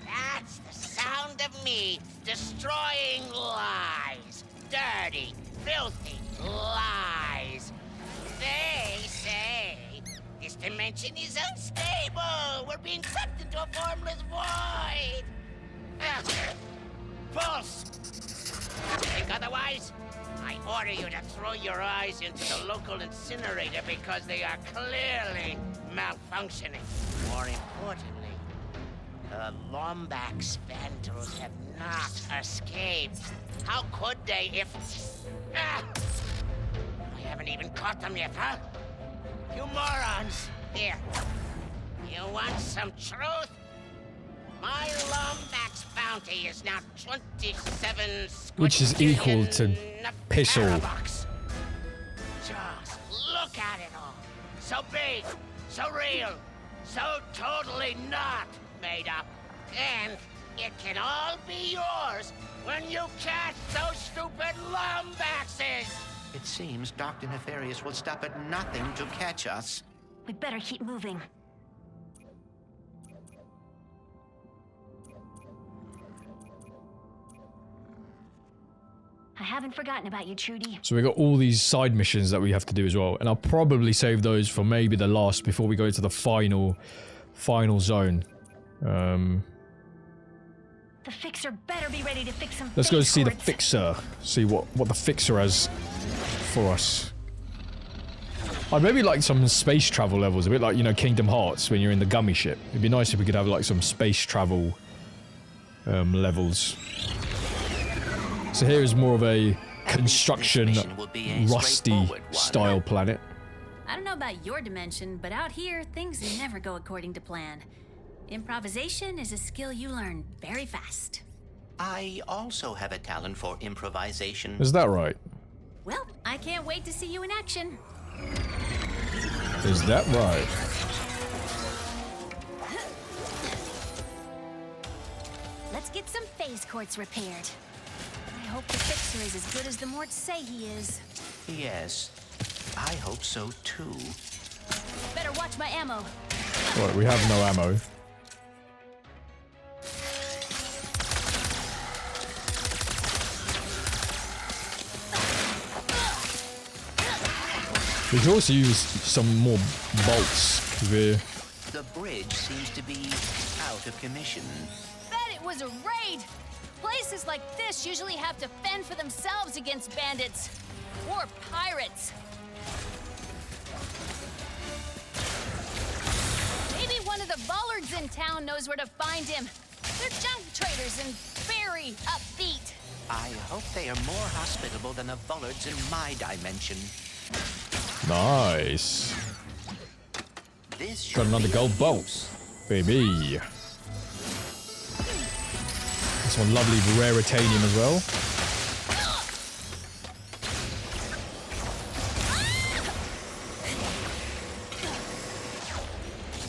That's the sound of me destroying lies. Dirty, filthy lies. They say this dimension is unstable. We're being sucked into a formless void. False. Think otherwise? I order you to throw your eyes into the local incinerator because they are clearly malfunctioning. More importantly, the Lombax Vandals have not escaped. How could they if... I haven't even caught them yet, huh? You morons! Here. You want some truth? My Lombax bounty is now 27 Which is equal to piss all. Just look at it all. So big, so real, so totally not made up. And it can all be yours when you catch those stupid Lombaxes. It seems Dr. Nefarious will stop at nothing to catch us. We better keep moving. I haven't forgotten about you, Trudy. So we got all these side missions that we have to do as well, and I'll probably save those for maybe the last before we go to the final zone. The Fixer better be ready to fix some. Let's go phase see the quartz. Fixer. See what the Fixer has for us. I'd maybe like some space travel levels, a bit like, you know, Kingdom Hearts when you're in the gummy ship. It'd be nice if we could have like some space travel levels. So here is more of a construction, rusty style planet. I don't know about your dimension, but out here, things never go according to plan. Improvisation is a skill you learn very fast. I also have a talent for improvisation. Is that right? Well, I can't wait to see you in action. Is that right? Let's get some phase quartz repaired. I hope the Fixer is as good as the Morts say he is. Yes, I hope so too. Better watch my ammo. Right, we have no ammo. We could also use some more bolts. The bridge bridge seems to be out of commission. Bet it was a raid! Places like this usually have to fend for themselves against bandits. Or pirates. Maybe one of the Vollards in town knows where to find him. They're junk traders and very upbeat. I hope they are more hospitable than the Vollards in my dimension. Nice. This Got another gold bolt, baby. This one lovely raritanium as well.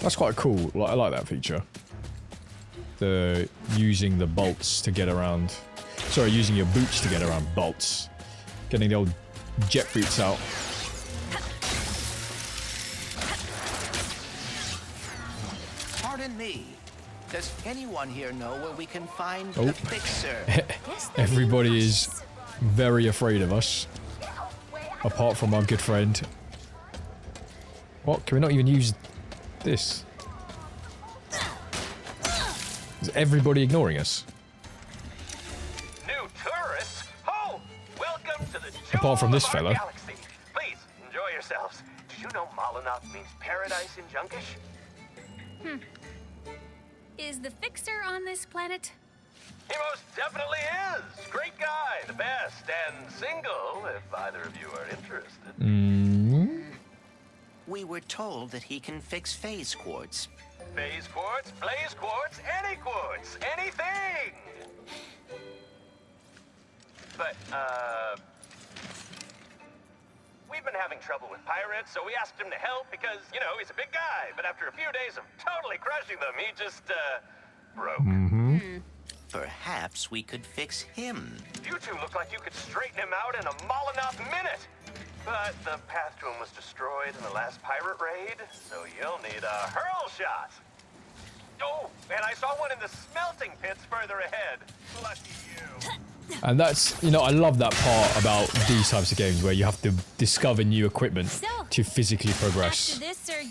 That's quite cool. I like that feature. The using the bolts to get around. Sorry, using your boots to get around bolts. Getting the old jet boots out. Pardon me. Does anyone here know where we can find Oh. the fixer? Everybody is very afraid of us. Apart from our good friend. What? Can we not even use this? Is everybody ignoring us? New tourists? Oh, welcome to the Apart from this jewel of fella. our galaxy. Please enjoy yourselves. Did you know Molotov means paradise in Junkish? Is the Fixer on this planet? He most definitely is. Great guy, the best, and single, if either of you are interested. We were told that he can fix phase quartz. Phase quartz, blaze quartz, anything! But, we've been having trouble with pirates, so we asked him to help because, you know, he's a big guy. But after a few days of totally crushing them, he just, broke. Perhaps we could fix him. You two look like you could straighten him out in a Molotov minute. But the path to him was destroyed in the last pirate raid, so you'll need a hurl shot. Oh, and I saw one in the smelting pits further ahead. Lucky you. And that's, you know, I love that part about these types of games where you have to discover new equipment to physically progress. After this, are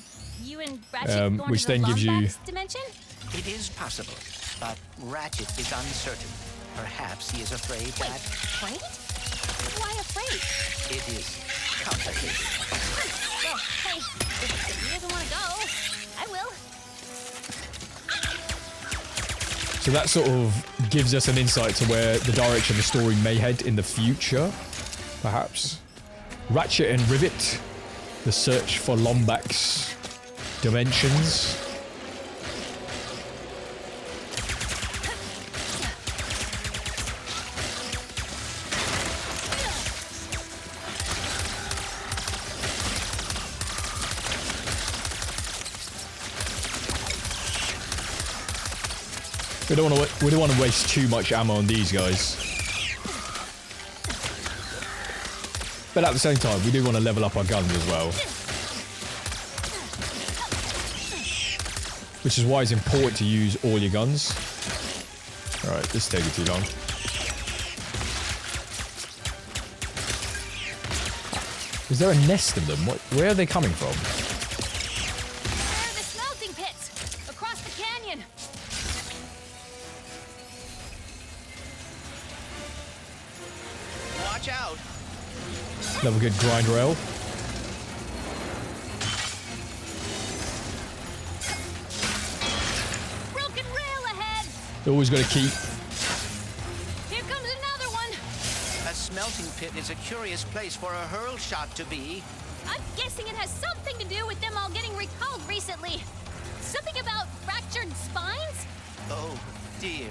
you and Ratchet going which to the then gives you- Lombax dimension? It is possible, but Ratchet is uncertain. Perhaps he is afraid that Afraid? Why afraid? it is complicated. Well, hey, if he doesn't want to go, I will. So that sort of gives us an insight to where the direction the story may head in the future, perhaps. Ratchet and Rivet, the search for Lombax dimensions. We don't want to waste too much ammo on these guys. But at the same time, we do want to level up our guns as well. Which is why it's important to use all your guns. Alright, this is taking too long. Is there a nest of them? Where are they coming from? Where are the smelting pits? Across the canyon. Watch out! Another good grind rail. Broken rail ahead. Always got to keep. Here comes another one. A smelting pit is a curious place for a hurl shot to be. I'm guessing it has something to do with them all getting recalled recently. Something about fractured spines? Oh, dear.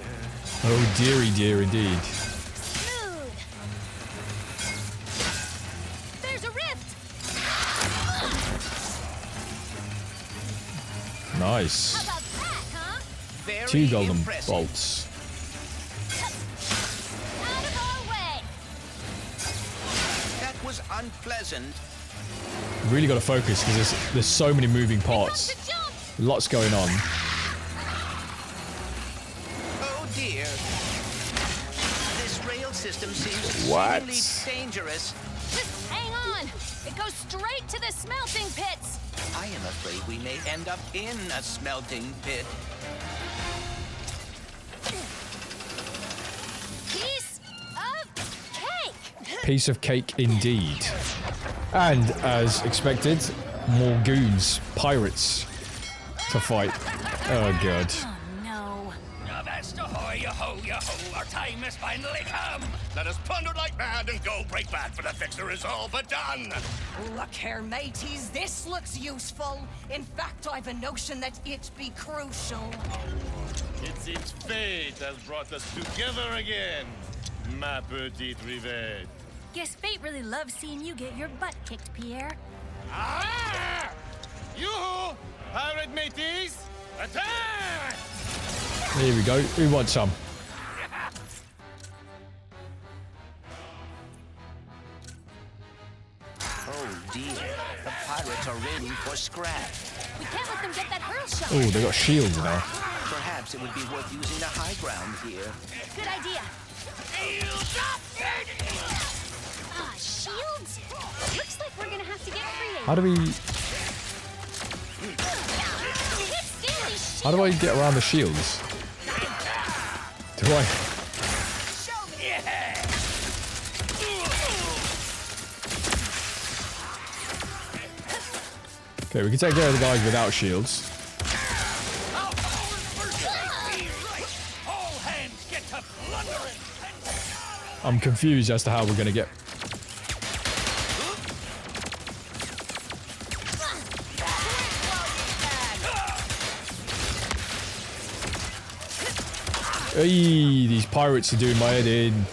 Oh dearie dear indeed. Smooth. There's a rift. Nice. How about that, huh? Very 2 golden impressive. bolts. Out of our way. That was unpleasant. Really got to focus because there's so many moving parts. The jump. Lots going on. Oh dear. This rail system seems What? extremely dangerous. Just hang on. It goes straight to the smelting pits. I am afraid we may end up in a smelting pit. Piece of cake! Piece of cake indeed. And as expected, more goons, pirates to fight. Oh god. Oh no. Avast ahoy, yo-ho, yo-ho, our time has finally come. Let us plunder like mad and go break bad, for the fixer is all but done. Look here, mateys, this looks useful. In fact, I've a notion that it be crucial. It's its fate has brought us together again, ma petite rivette. Guess fate really loves seeing you get your butt kicked, Pierre. Ah! Yoo-hoo! Pirate mateys, attack! Here we go. Who wants some? Oh dear, the pirates are ready for scrap. We can't let them get that hurl shot. Oh, they got shields now. Perhaps it would be worth using the high ground here. Good idea. Ah, shields? Looks like we're gonna have to get creative. How do we... How do I get around the shields? Do I... Okay, we can take care of the guys without shields. I'm confused as to how we're gonna get... Hey, these pirates are doing my head in.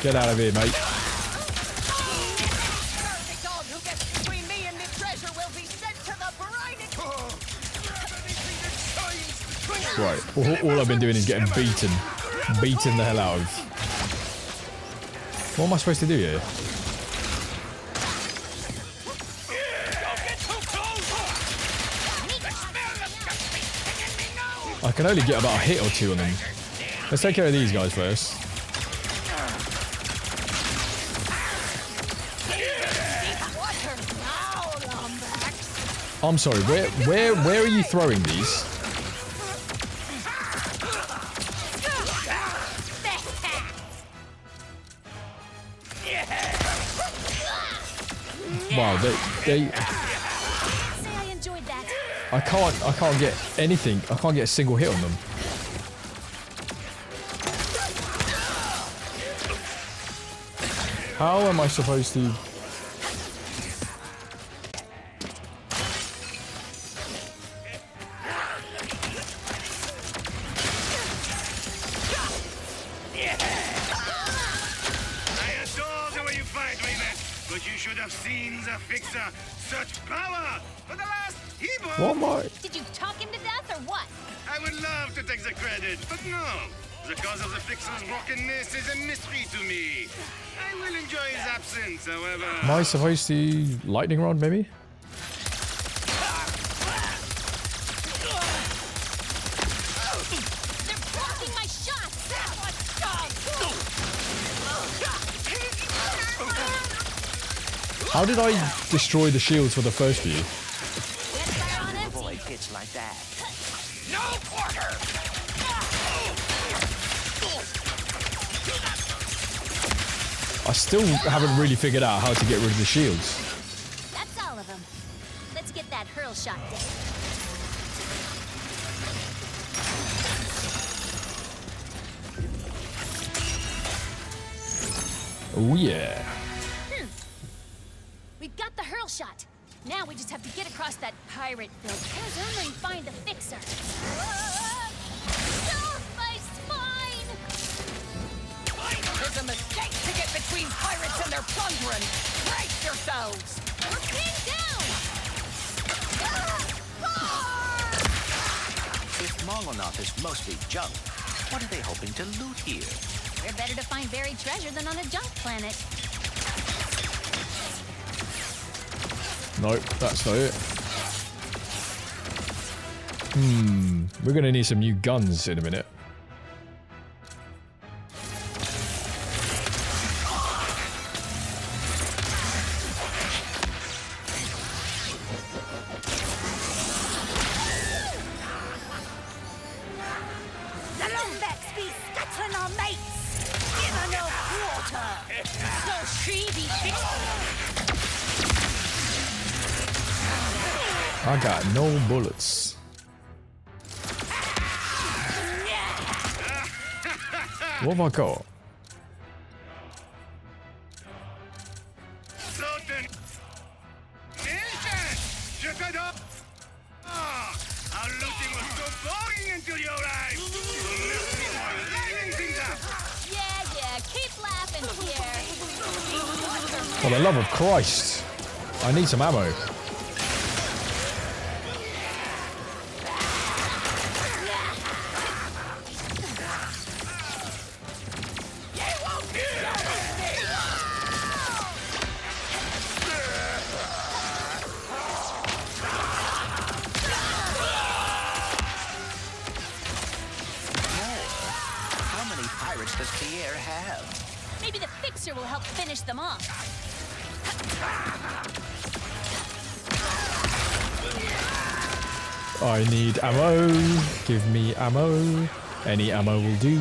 Get out of here, mate. The dog who gets between me and the treasure will be sent to the briny. Right, all I've been doing is getting beaten. Beaten the hell out of. What am I supposed to do here? I can only get about a hit or two on them. Let's take care of these guys first. I'm sorry, where are you throwing these? Wow, they I enjoyed that. I can't get anything. I can't get a single hit on them. How am I supposed to... I adore the way you fight, Rivette, but you should have seen the fixer. Such power! For the last Hebrew! What am I? Did you talk him to death or what? I would love to take the credit, but no. The cause of the fixer's brokenness is a mystery to me. I will enjoy his absence, however. Am I supposed to lightning rod, maybe? They're blocking my shots. How did I destroy the shields for the first few? Avoid hits like that. No quarter! I still haven't really figured out how to get rid of the shields. That's all of them. Let's get that hurl shot down. Oh yeah. We've got the hurl shot. Now we just have to get across that pirate-filled chasm and find the fixer. Oh, my spine! It's a mistake to get between pirates and their plundering. Brace yourselves! We're pinned down! If Molotov is mostly junk, what are they hoping to loot here? We're better to find buried treasure than on a junk planet. Nope, that's not it. We're gonna need some new guns in a minute. I got no bullets. What have I got? Our looting was so boring until you arrived. Lighting things up. Yeah, keep laughing here. For the love of Christ, I need some ammo. Does Pierre have? Maybe the fixer will help finish them off. I need ammo. Give me ammo. Any ammo will do.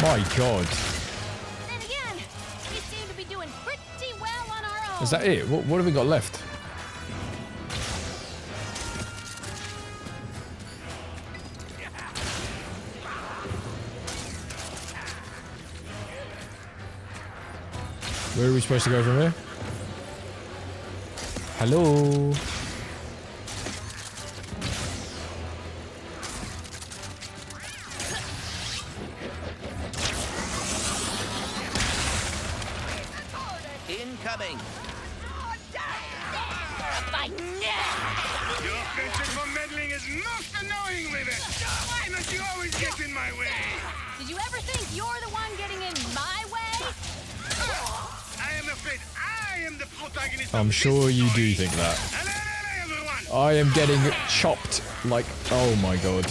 My God. Then again, we seem to be doing pretty well on our own. Is that it? What have we got left? Where are we supposed to go from here? Hello? Incoming. Your penchant for meddling is most annoying with it. Why must you always get in my way? Did you ever think you're the one getting in my way? I am afraid I am the protagonist. I'm sure you do think that. I am getting chopped like... Oh my God.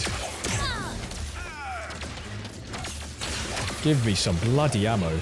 Give me some bloody ammo.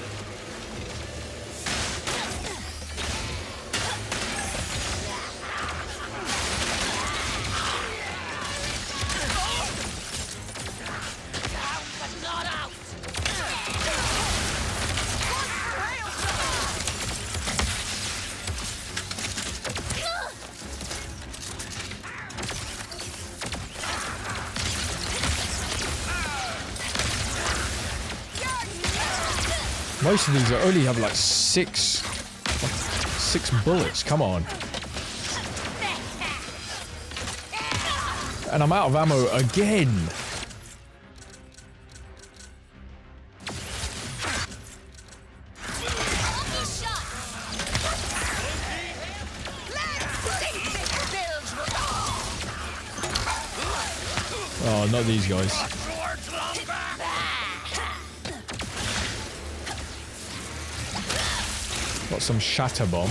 Most of these only have like six bullets. Come on. And I'm out of ammo again. Oh, not these guys. Got some shatter bomb.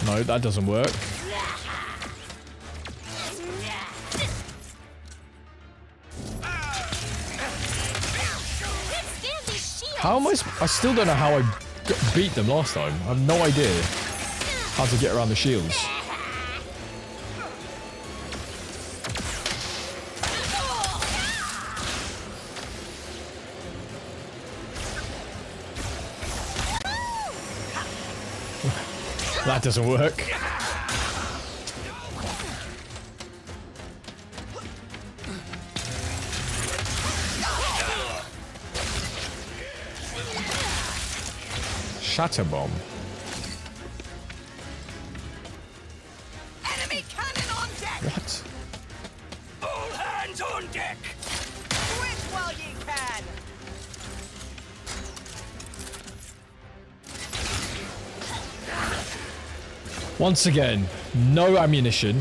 No, that doesn't work. How am I still don't know how I beat them last time. I have no idea how to get around the shields. That doesn't work. Shatter bomb. Enemy cannon on deck! What? All hands on deck! Quit while ye can! Once again, no ammunition.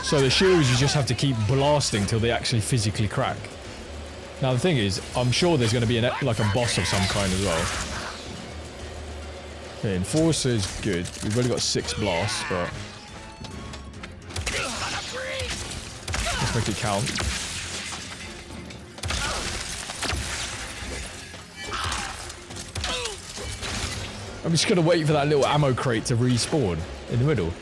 So the shields you just have to keep blasting till they actually physically crack. Now the thing is, I'm sure there's going to be like a boss of some kind as well. Okay, Enforcer is good. We've only got 6 blasts, but let's make it count. I'm just going to wait for that little ammo crate to respawn in the middle.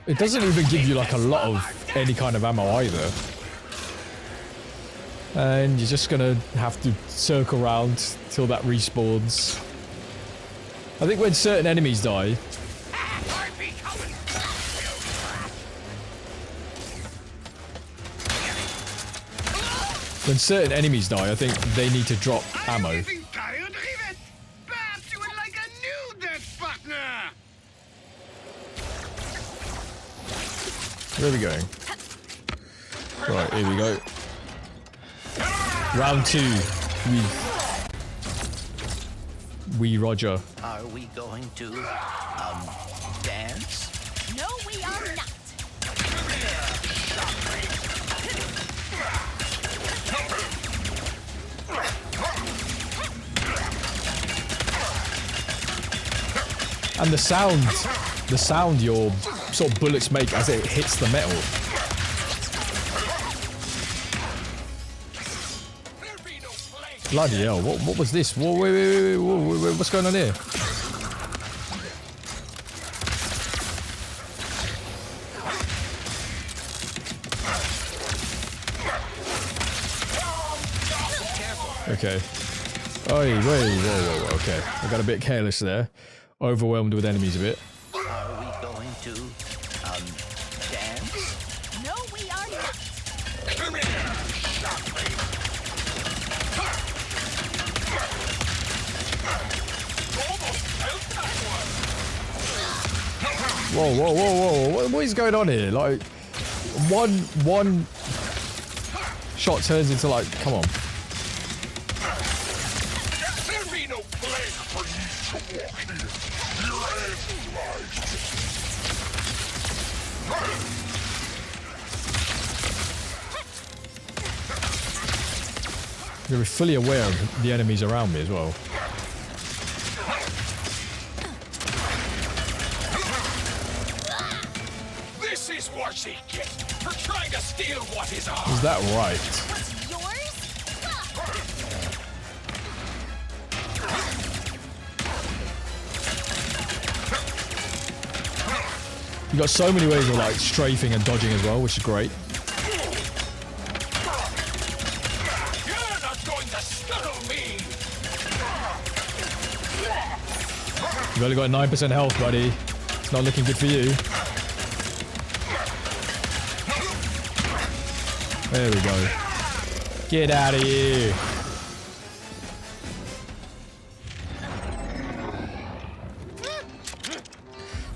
It doesn't even give you like a lot of any kind of ammo either. And you're just gonna have to circle around till that respawns. I think when certain enemies die... When certain enemies die, I think they need to drop ammo. Where are we going? Right, here we go. Round 2. We Roger. Are we going to, dance? No, we are not. And the sound your sort of bullets make as it hits the metal. Bloody hell, what was this? Whoa, wait, what's going on here? Okay. Oh, wait, whoa, okay. I got a bit careless there. Overwhelmed with enemies a bit. Are we going to, dance? No, we are not. Come here, Whoa. What is going on here? Like, one shot turns into like, come on. There be no place for you to walk here. You're fully aware of the enemies around me as well. This is what she gets for trying to steal what is ours. Is that right? What's yours? You got so many ways of like strafing and dodging as well, which is great. You're not going to scuttle me. You've only got 9% health, buddy. It's not looking good for you. There we go. Get out of here.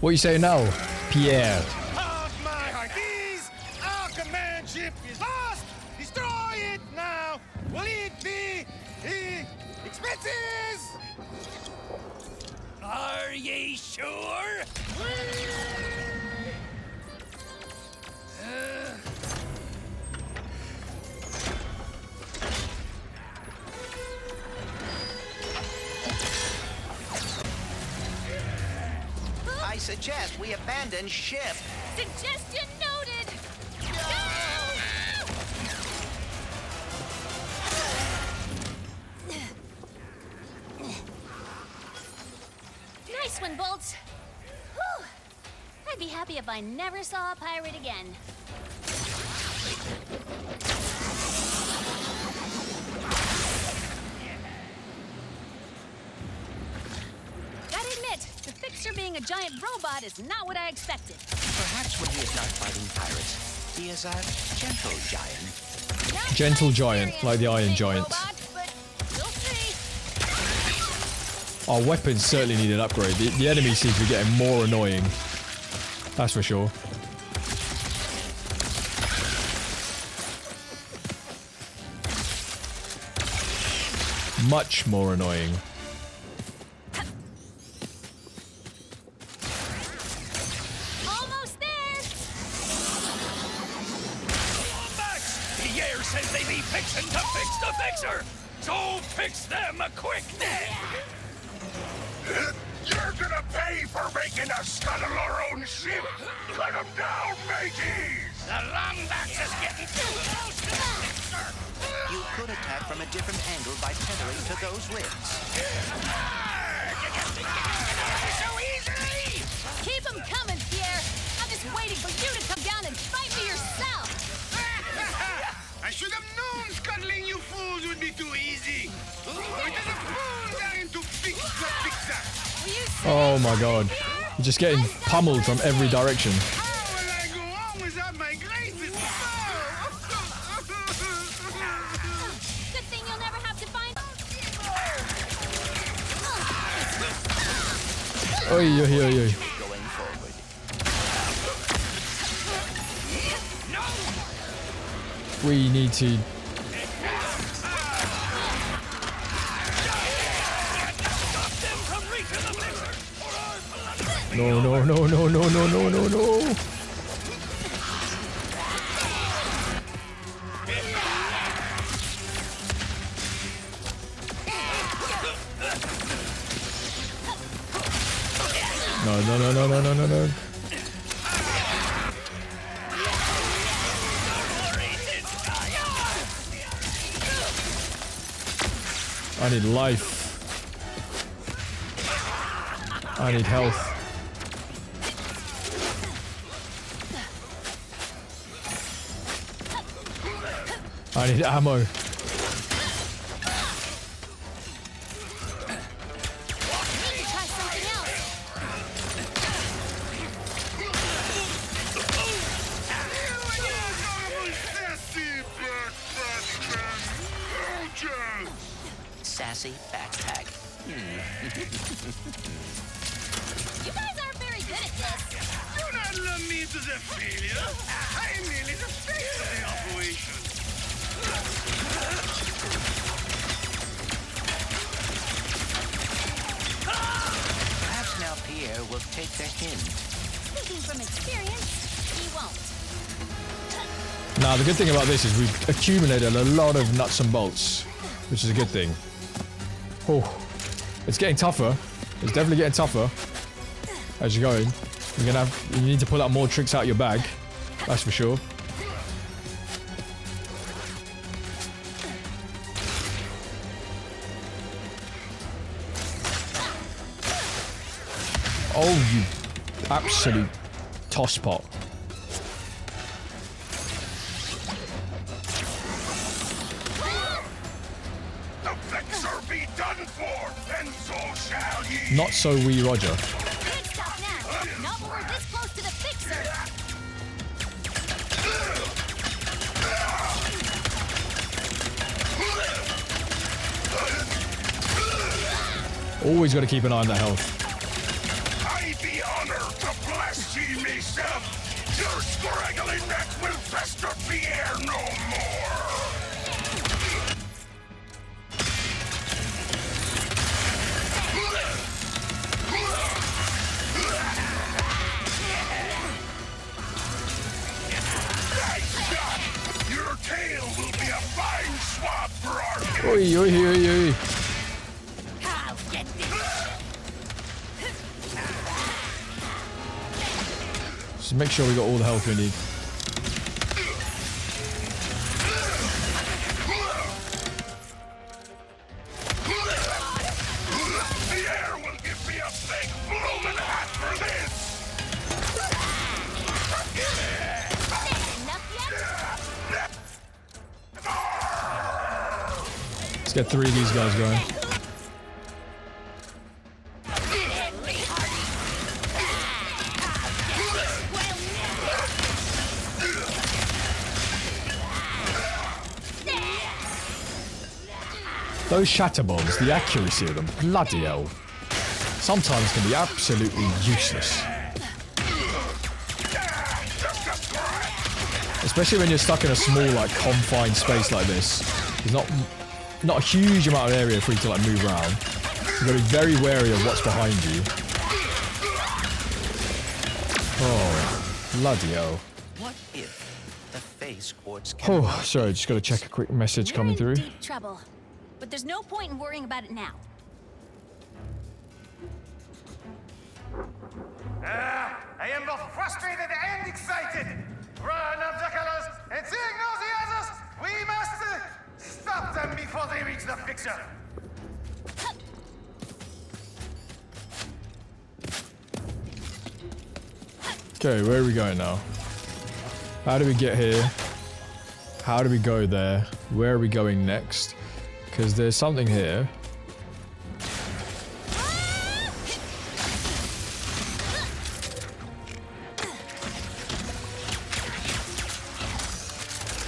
What are you saying now, Pierre? Off my hearties! Our command ship is lost! Destroy it now! Will it be expenses? Are ye sure? I suggest we abandon ship. Suggestion noted. Nice one, Bolts. Whew. I'd be happy if I never saw a pirate again. Gotta admit, the Fixer being a giant robot is not what I expected. Perhaps when he is not fighting pirates, he is a gentle giant. Gentle giant, like the Iron Giant. Our weapons certainly need an upgrade. The enemy seems to be getting more annoying. That's for sure. Much more annoying. Almost there. Pierre says they be fixing to fix the fixer! So fix them quick! You're gonna pay for making us scuttle our own ship! Let them down, mateys! The Lombax is getting too close to the fixer! You could attack from a different angle by tethering to those ribs. So easily! Keep them coming, Pierre. I'm just waiting for you to come down and fight me yourself. I should have known scuttling you fools would be too easy! It is a fool dying to fix the fixer! Oh my god. You're just getting pummeled from every direction. How will I go on without my greatest foe? Good thing you'll never have to find. Oi, oi, oi, oi. Going forward. We need to... No, no, no, no, no, no, no, no, no. No, no, no, no, no, no, no, no. I need life. I need health. I need ammo. Maybe try something else. Sassy backpack. You guys aren't very good at this. Do not lump me into the failure. I am merely the face of the operation. Perhaps now Pierre will take the hint. Speaking from experience, he won't. Now, the good thing about this is we've accumulated a lot of nuts and bolts, which is a good thing. Oh, it's getting tougher. It's definitely getting tougher as you're going. You're gonna have, you need to pull out more tricks out of your bag. That's for sure. Oh, you absolute tosspot. The fixer be done for, and so shall ye! Not so wee Roger. Good stuff now. Not when we're this close to the fixer. Always got to keep an eye on the health. I be honored to bless ye myself! Your scraggly neck will pester Pierre no more! Nice shot! Your tail will be a fine swab for our Oi, oi, oi, oi. I'll get this! Just make sure we got all the health we need. Pierre will give me a big bloomin' hat for this! Enough yet? Let's get 3 of these guys going. Those shatter bombs, the accuracy of them, bloody hell. Sometimes can be absolutely useless. Especially when you're stuck in a small, like, confined space like this. There's not not a huge amount of area for you to like move around. You've got to be very wary of what's behind you. Oh, bloody hell. What if the face quartz Oh, cannot sorry, be just got to check a quick message We're coming in through. deep trouble, but there's no point in worrying about it now. I am both frustrated and excited. Run, obstacles, and seeing those others, we must stop them before they reach the fixer. Okay, where are we going now? How do we get here? How do we go there? Where are we going next? Because there's something here.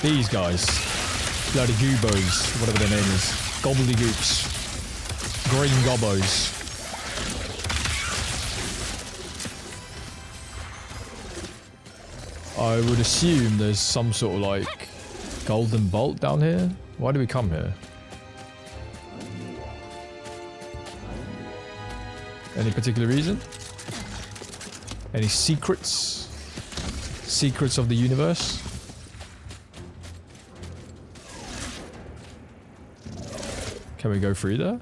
These guys. Bloody goobos, whatever their name is. Gobbledygoops. Green gobbos. I would assume there's some sort of like golden bolt down here. Why do we come here? Any particular reason? Any secrets? Secrets of the universe? Can we go through there?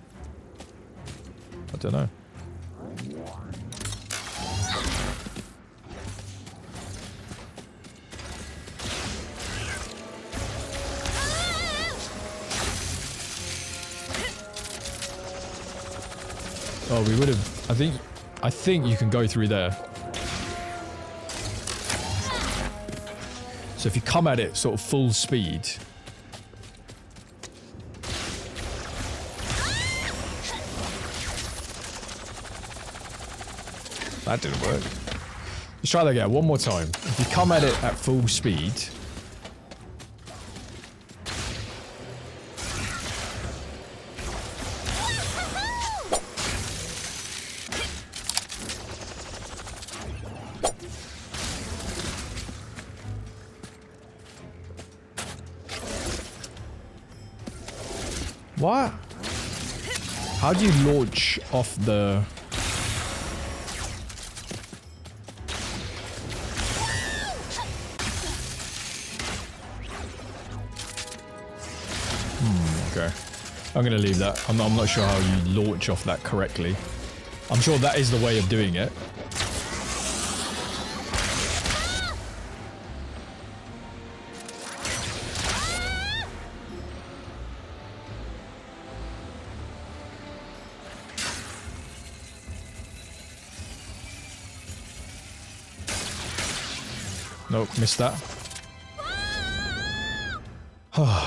I don't know. Oh, we would have. I think you can go through there. So if you come at it sort of full speed. That didn't work. Let's try that again one more time. If you come at it at full speed. What? How do you launch off the... Okay. I'm gonna leave that. I'm not sure how you launch off that correctly. I'm sure that is the way of doing it. Nope, missed that.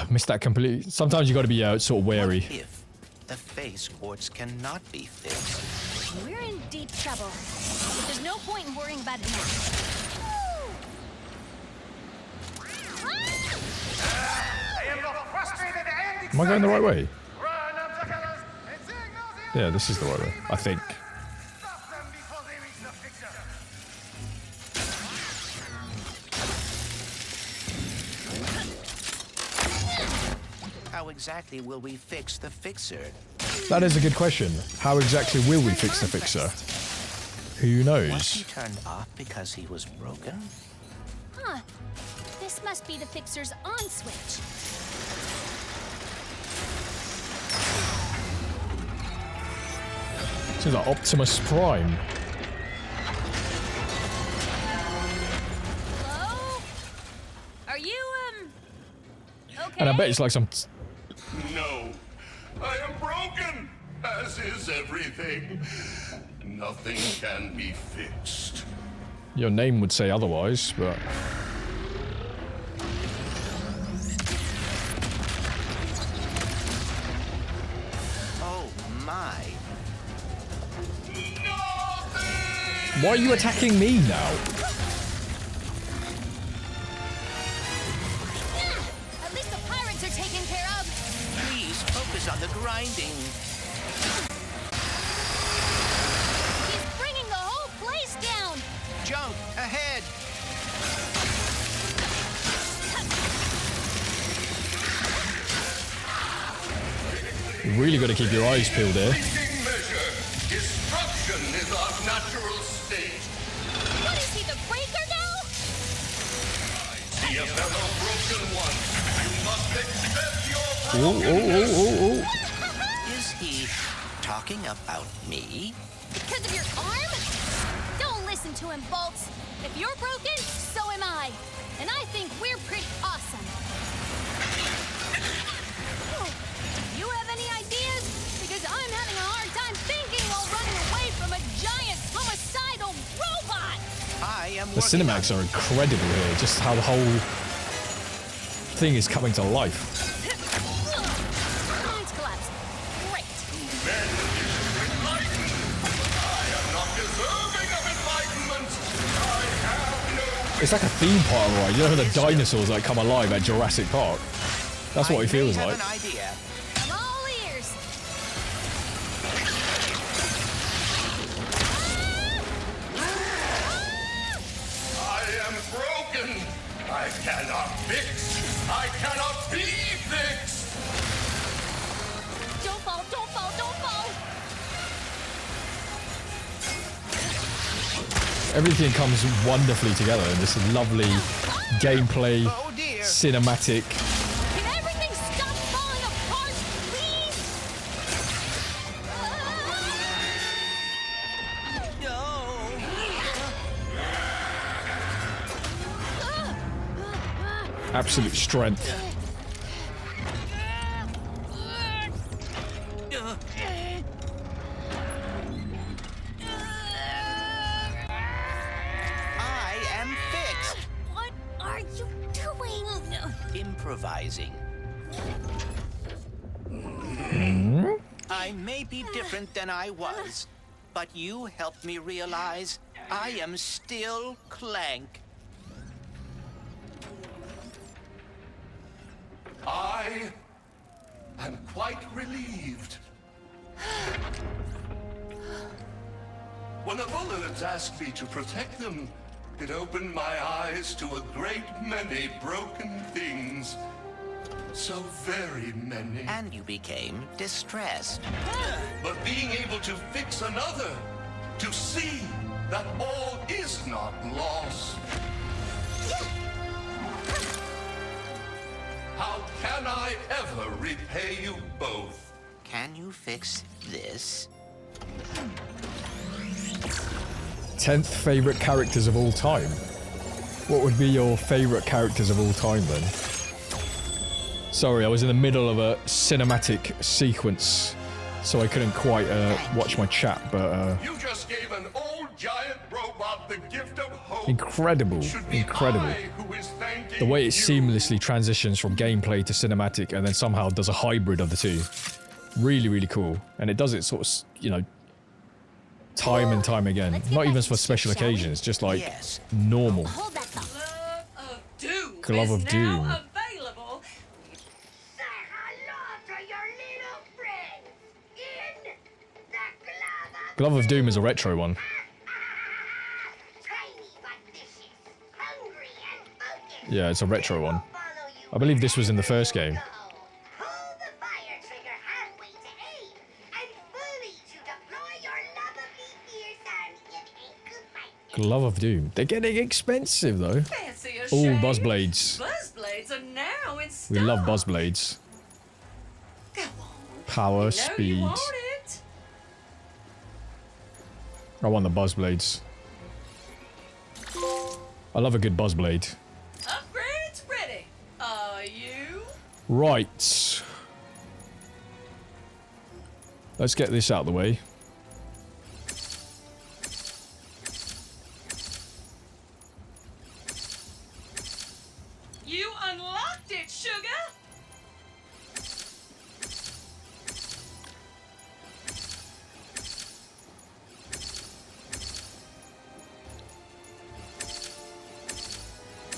Missed that completely. Sometimes you got to be sort of wary. What if the face quartz cannot be fixed? We're in deep trouble, but there's no point in worrying about it now. I am both frustrated and excited. Am I going the right way? Yeah, this is the right way, I think. Stop them before they reach the fixer. How exactly will we fix the fixer? That is a good question. How exactly will we fix the fixer? Who Was knows? he turned off because he was broken? Huh. This must be the fixer's on switch. Seems like Optimus Prime. Hello? Are you, okay? And I bet it's like some... No, I am broken, as is everything. Nothing can be fixed. Your name would say otherwise, but... Oh my. Why are you attacking me now? At least the pirates are taken care of. Please focus on the grinding. He's bringing the whole place down. Jump ahead. really got to keep your eyes peeled here. Destruction is our natural state. What is he, the breaker now? See a fellow broken one. You must accept your Is he talking about me? Because of your arm? Don't listen to him, Bolts. If you're broken, so am I. And I think we're pretty awesome. Do you have any ideas? Because I'm having a hard time thinking while running away from a giant homicidal robot. I am The cinematics are incredible here. Just how the whole thing is coming to life. Minds collapse. Great. It's like a theme park ride. You know the dinosaurs that come alive at Jurassic Park? That's what it feels like. An idea. I'm all ears. I am broken. I cannot fix. I cannot be fixed. Don't fall, don't fall, don't fall. Everything comes wonderfully together in this lovely gameplay, cinematic. Can everything stop falling apart, please? Absolute strength. I am fixed. What are you doing? Improvising. I may be different than I was, but you helped me realize I am still Clank. I am quite relieved. When the Vullards asked me to protect them, it opened my eyes to a great many broken things. So very many. And you became distressed. But being able to fix another, to see that all is not lost. How can I ever repay you both? Can you fix this? 10th favorite characters of all time. What would be your favorite characters of all time then? Sorry, I was in the middle of a cinematic sequence, so I couldn't quite watch my chat, but You just gave an old giant robot the gift of hope. incredible, incredible. I who is thanking The way it you. seamlessly transitions from gameplay to cinematic and then somehow does a hybrid of the two. Really, really cool. And it does it sort of, you know, time and time again. Not even for special occasions, just like normal. Glove of Doom Glove of is Doom. now available. Say hello to your little friends in the Glove of Doom is a retro one. tiny but vicious, hungry and focused. Yeah, it's a retro one. I believe this was in the first game. Pull the fire trigger halfway to aim, and fully to deploy your love of me fearsome in a good fight. Glove of Doom. They're getting expensive though. Fancy a Oh, shave? Buzzblades. Buzzblades are now in stock. We love Buzzblades. Power, You speed. want it. I want the Buzzblades. I love a good Buzzblade. Upgrades ready. Are you? Right. Let's get this out of the way. You unlocked it, sugar.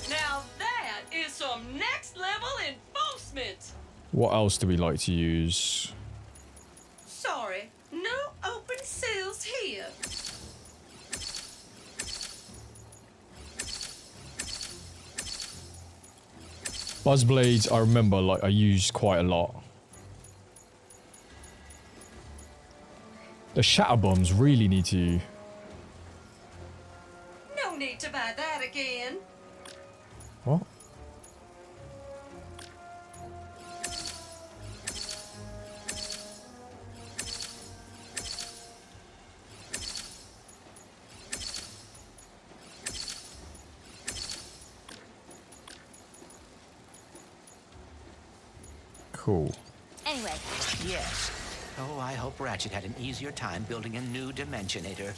Now that is some next level enforcement. What else do we like to use? Sorry, no open sales here. Buzzblades, I remember, like, I used quite a lot. The shatter bombs really need to... No need to buy that again. What? Cool. Anyway. Yes. Oh, I hope Ratchet had an easier time building a new Dimensionator.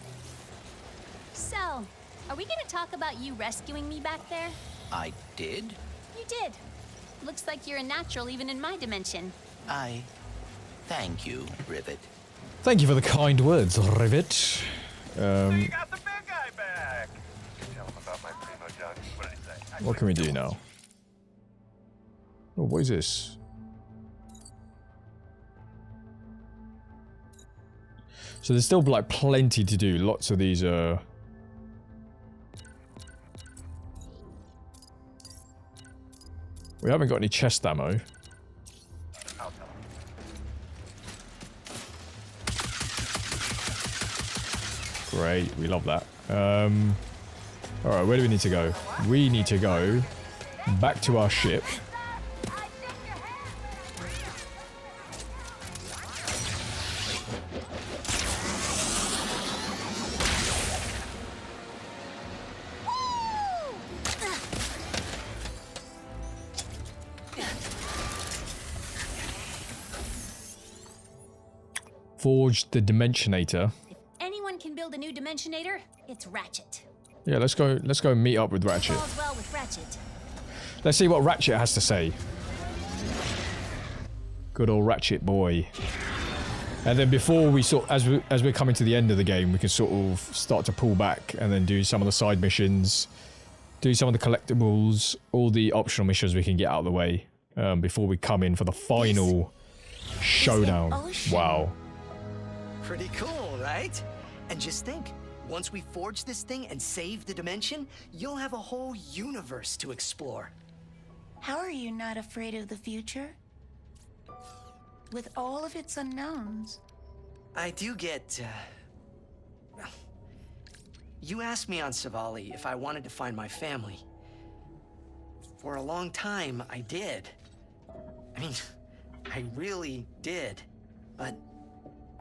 So, are we gonna talk about you rescuing me back there? I did? You did. Looks like you're a natural even in my dimension. I thank you, Rivet. Thank you for the kind words, Rivet. You got the big guy back. Tell him about my primo junk. What did he say? What can we do now? Oh, what is this? So there's still like plenty to do. Lots of these we haven't got any chest ammo. Great, we love that. Alright, where do we need to go? We need to go back to our ship. Forge the Dimensionator. If anyone can build a new Dimensionator, it's Ratchet. Yeah, let's go meet up with Ratchet. All's well with Ratchet. Let's see what Ratchet has to say. Good old Ratchet boy. And then before we as we're coming to the end of the game, we can sort of start to pull back and then do some of the side missions, do some of the collectibles, all the optional missions we can get out of the way before we come in for the final showdown. Wow. Pretty cool, right? And just think, once we forge this thing and save the dimension, you'll have a whole universe to explore. How are you not afraid of the future? With all of its unknowns. I do get, well, you asked me on Savali if I wanted to find my family. For a long time, I did. I mean, I really did. But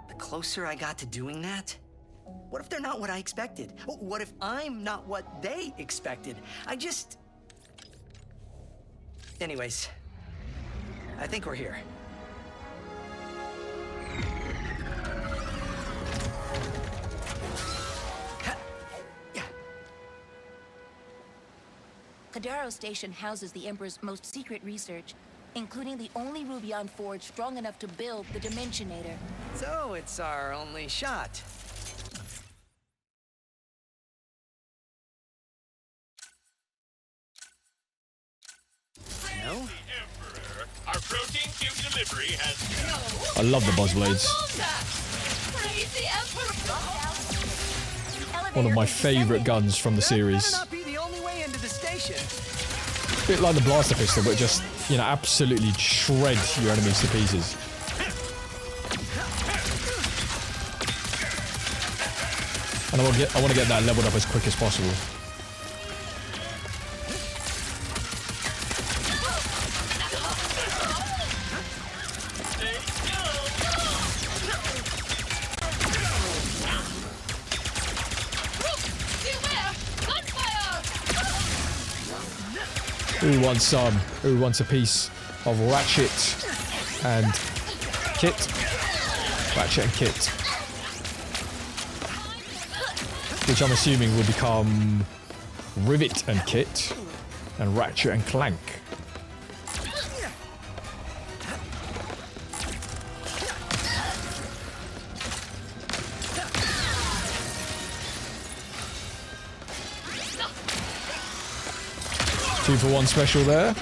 the closer I got to doing that, what if they're not what I expected? What if I'm not what they expected? Anyways, I think we're here. Kadaro Station houses the Emperor's most secret research, including the only Rubion forge strong enough to build the Dimensionator. So it's our only shot. No? Our protein cube delivery has... I love the buzz blades. One of my favorite guns from the series. That better not be the only way into the station. A bit like the blaster pistol, but just, you know, absolutely shred your enemies to pieces. And I want to get that leveled up as quick as possible. Who wants a piece of Ratchet and Kit? Ratchet and Kit. Which I'm assuming will become Rivet and Kit and Ratchet and Clank. Two for one special there.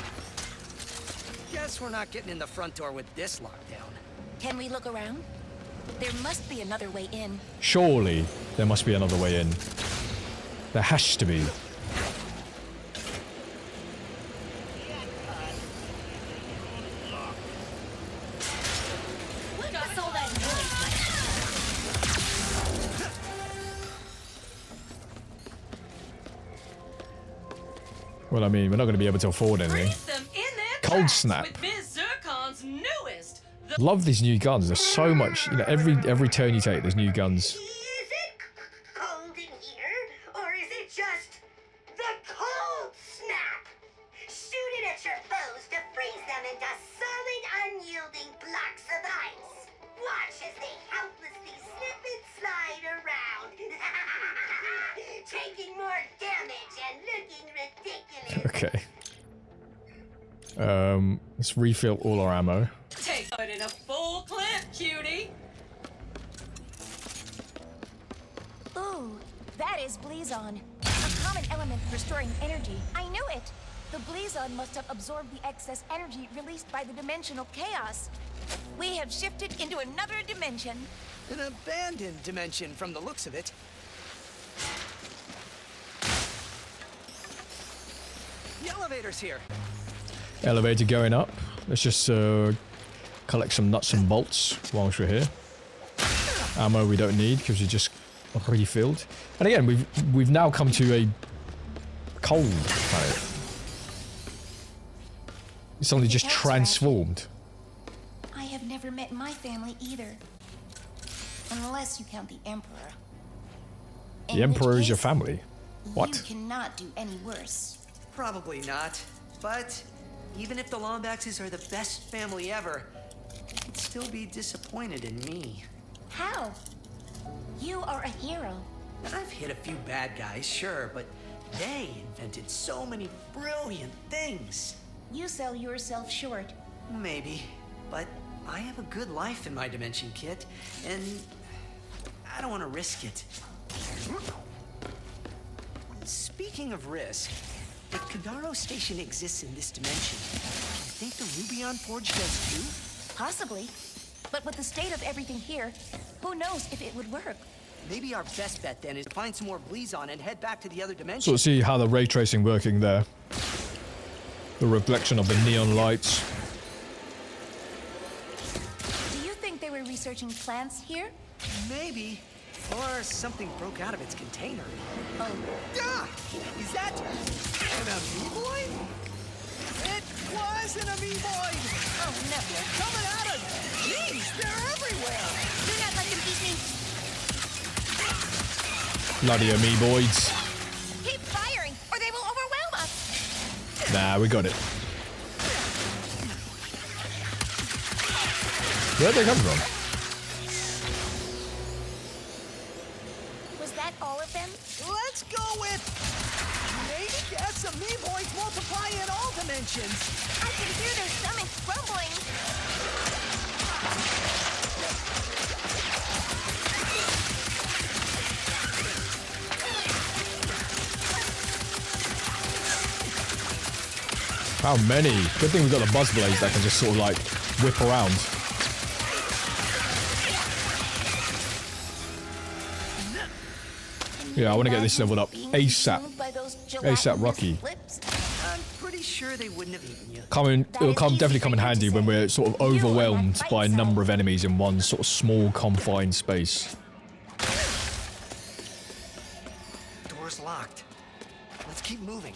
Guess we're not getting in the front door with this lockdown. Can we look around? There must be another way in. Surely there must be another way in. There has to be. Well, I mean, we're not going to be able to afford anything. Freeze them in their Cold tracks snap. with Ms. Zircon's newest. The Love these new guns. There's so much. You know, every turn you take, there's new guns. Is it cold in here, or is it just the cold snap? Shoot it at your foes to freeze them into solid, unyielding blocks of ice. Watch as they helplessly slip and slide around, taking more damage and looking ridiculous. Okay. Let's refill all our ammo. take it in a full clip, cutie. Ooh, that is Blizon. A common element for storing energy. I knew it. The Blizon must have absorbed the excess energy released by the dimensional chaos. We have shifted into another dimension. An abandoned dimension from the looks of it. The elevator's here. Elevator going up. Let's just collect some nuts and bolts whilst we're here. Ammo we don't need because we just refilled. And again, we've now come to a cold planet. It's only just transformed. I have never met my family either. Unless you count the Emperor. The Emperor is your family. What? You cannot do any worse. Probably not. But even if the Lombaxes are the best family ever, you'd still be disappointed in me. How? You are a hero. I've hit a few bad guys, sure, but they invented so many brilliant things. You sell yourself short. Maybe, but I have a good life in my dimension, Kit, and I don't want to risk it. Speaking of risk, if Kadaro Station exists in this dimension, do you think the Rubion Forge does too? Possibly. But with the state of everything here, who knows if it would work? Maybe our best bet then is to find some more Blizon and head back to the other dimension. So let's see how the ray tracing working there. The reflection of the neon lights. Do you think they were researching plants here? Maybe. Or something broke out of its container. Oh. Ah! Is that an amoeboid? It was an amoeboid! Oh, no. They're coming at us! Jeez, they're everywhere! Do not let them eat me. Bloody amoeboids. Keep firing, or they will overwhelm us. Nah, we got it. Where'd they come from? Was that all of them? Let's go with... maybe guess amoeboids multiply in all dimensions. I can hear their stomachs rumbling. How many? Good thing we've got the buzz blades that can just sort of like whip around. Yeah, I want to get this leveled up ASAP. ASAP Rocky. I'm pretty sure they wouldn't have eaten you. It'll definitely come in handy when we're sort of overwhelmed by a number of enemies in one sort of small confined space. Door's locked. Let's keep moving.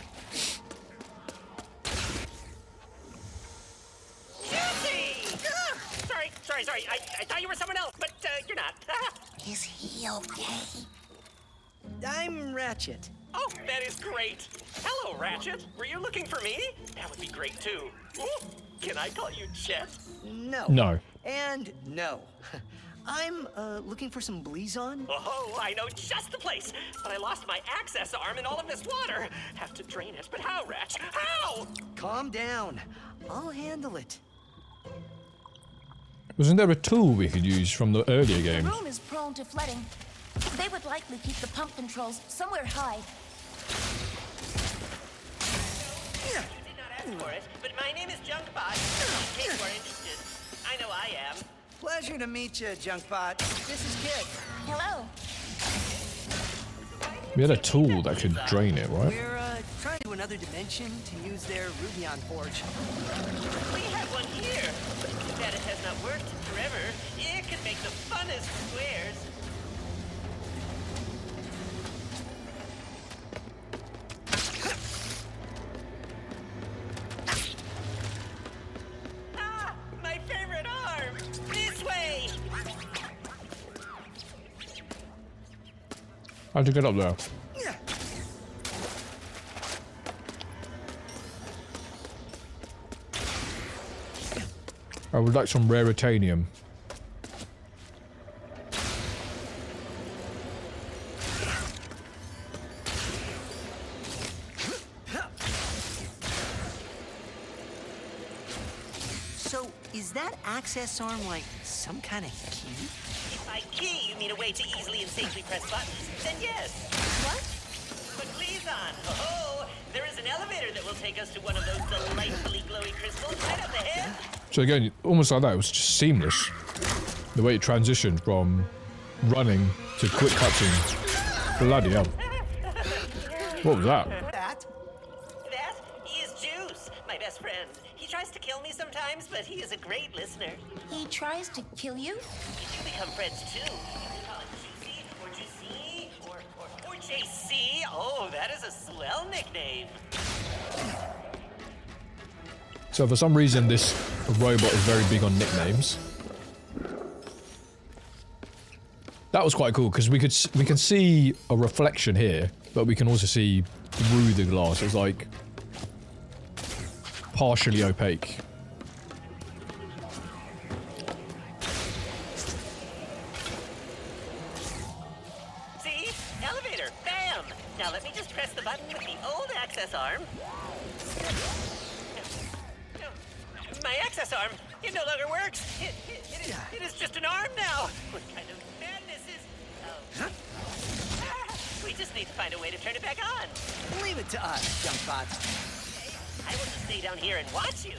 Sorry. I thought you were someone else, but you're not. Is he okay? I'm Ratchet. Oh, that is great. Hello, Ratchet. Were you looking for me? That would be great, too. Ooh, can I call you Chet? No. No. And no. I'm looking for some Blizon. Oh, I know just the place. But I lost my access arm in all of this water. Have to drain it, but how, Ratchet? How? Calm down. I'll handle it. Wasn't there a tool we could use from the earlier The games? room is prone to flooding. They would likely keep the pump controls somewhere high. You did not ask for it, but my name is Junkbot. In case you are interested. I know I am. Pleasure to meet you, Junkbot. This is Kit. Hello. We had a tool that could drain it, right? We're trying to another dimension to use their Rubion Forge. We have one here, but too bad it has not worked in forever. It could make the funnest squares. How'd you get up there? I would like some raritanium. So, is that access arm like some kind of key? By key, you mean a way to easily and safely press buttons? Then yes. What? But please on. Oh, there is an elevator that will take us to one of those delightfully glowy crystals right up ahead. So again, almost like that, it was just seamless. The way it transitioned from running to quick cutscene. Bloody hell. What was that? That is Juice, my best friend. He tries to kill me sometimes, but he is a great listener. He tries to kill you? You become friends too. You can call it Juicy or Juicy or JC. Oh, that is a swell nickname. So for some reason this robot is very big on nicknames. That was quite cool because we can see a reflection here, but we can also see through the glass. It's like partially opaque. See? Elevator. Bam! Now let me just press the button with the old access arm. My access arm, it no longer works. It is just an arm now. What kind of madness is... Oh. We just need to find a way to turn it back on. Leave it to us, Junkbot. I will just stay down here and watch you.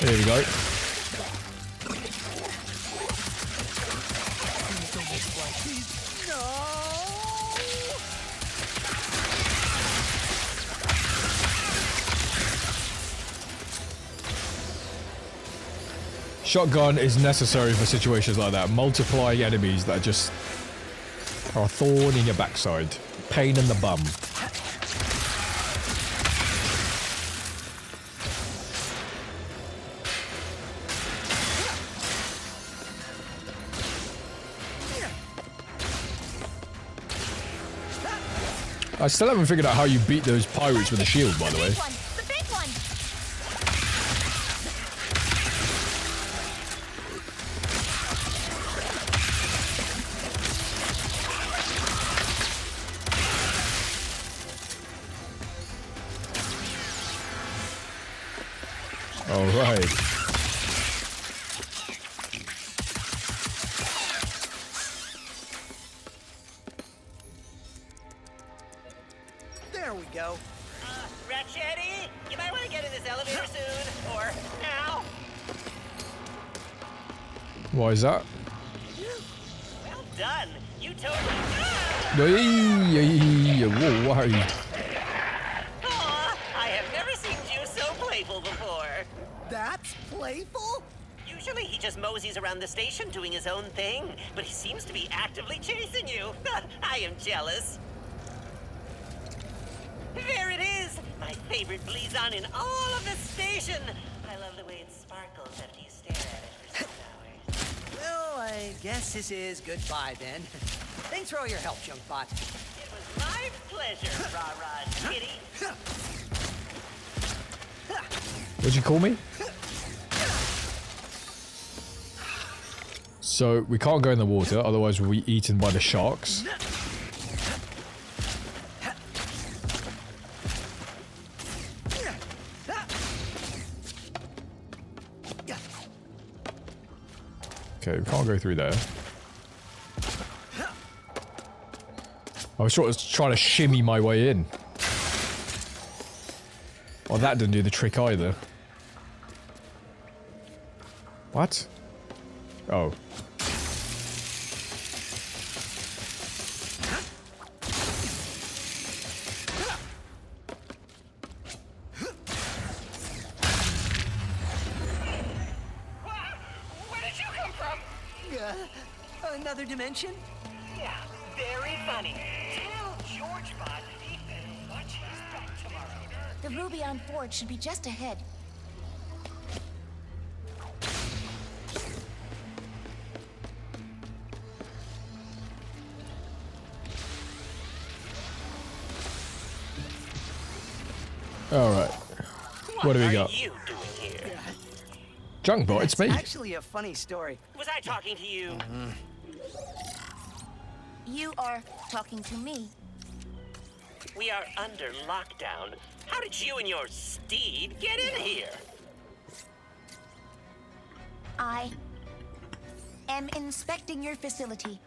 There we go. Shotgun is necessary for situations like that. Multiplying enemies that just are a thorn in your backside. Pain in the bum. I still haven't figured out how you beat those pirates with a shield, by the way. The big one! All right. There we go. Ratchetty, you might want to get in this elevator soon, or now. Why is that? Well done. You totally... Whoa, why? Aw, I have never seen you so playful before. That's playful? Usually he just moseys around the station doing his own thing, but he seems to be actively chasing you. I am jealous. There it is! My favorite Blizon in all of the station! I love the way it sparkles after you stare at it for 6 hours. Well, I guess this is goodbye then. Thanks for all your help, Junkbot. It was my pleasure, rah-rah kitty. What'd you call me? So, we can't go in the water, otherwise we'll be eaten by the sharks. Okay, we can't go through there. I was sort of trying to shimmy my way in. Well, that didn't do the trick either. What? Oh. Where did you come from? Another dimension? Yeah, very funny. Tell GeorgeBot he better watch his back tomorrow. The Ruby on board should be just ahead. Alright. What do we got? You doing here? Junkbot, it's me. Actually, a funny story. Was I talking to you? You are talking to me. We are under lockdown. How did you and your steed get in here? I am inspecting your facility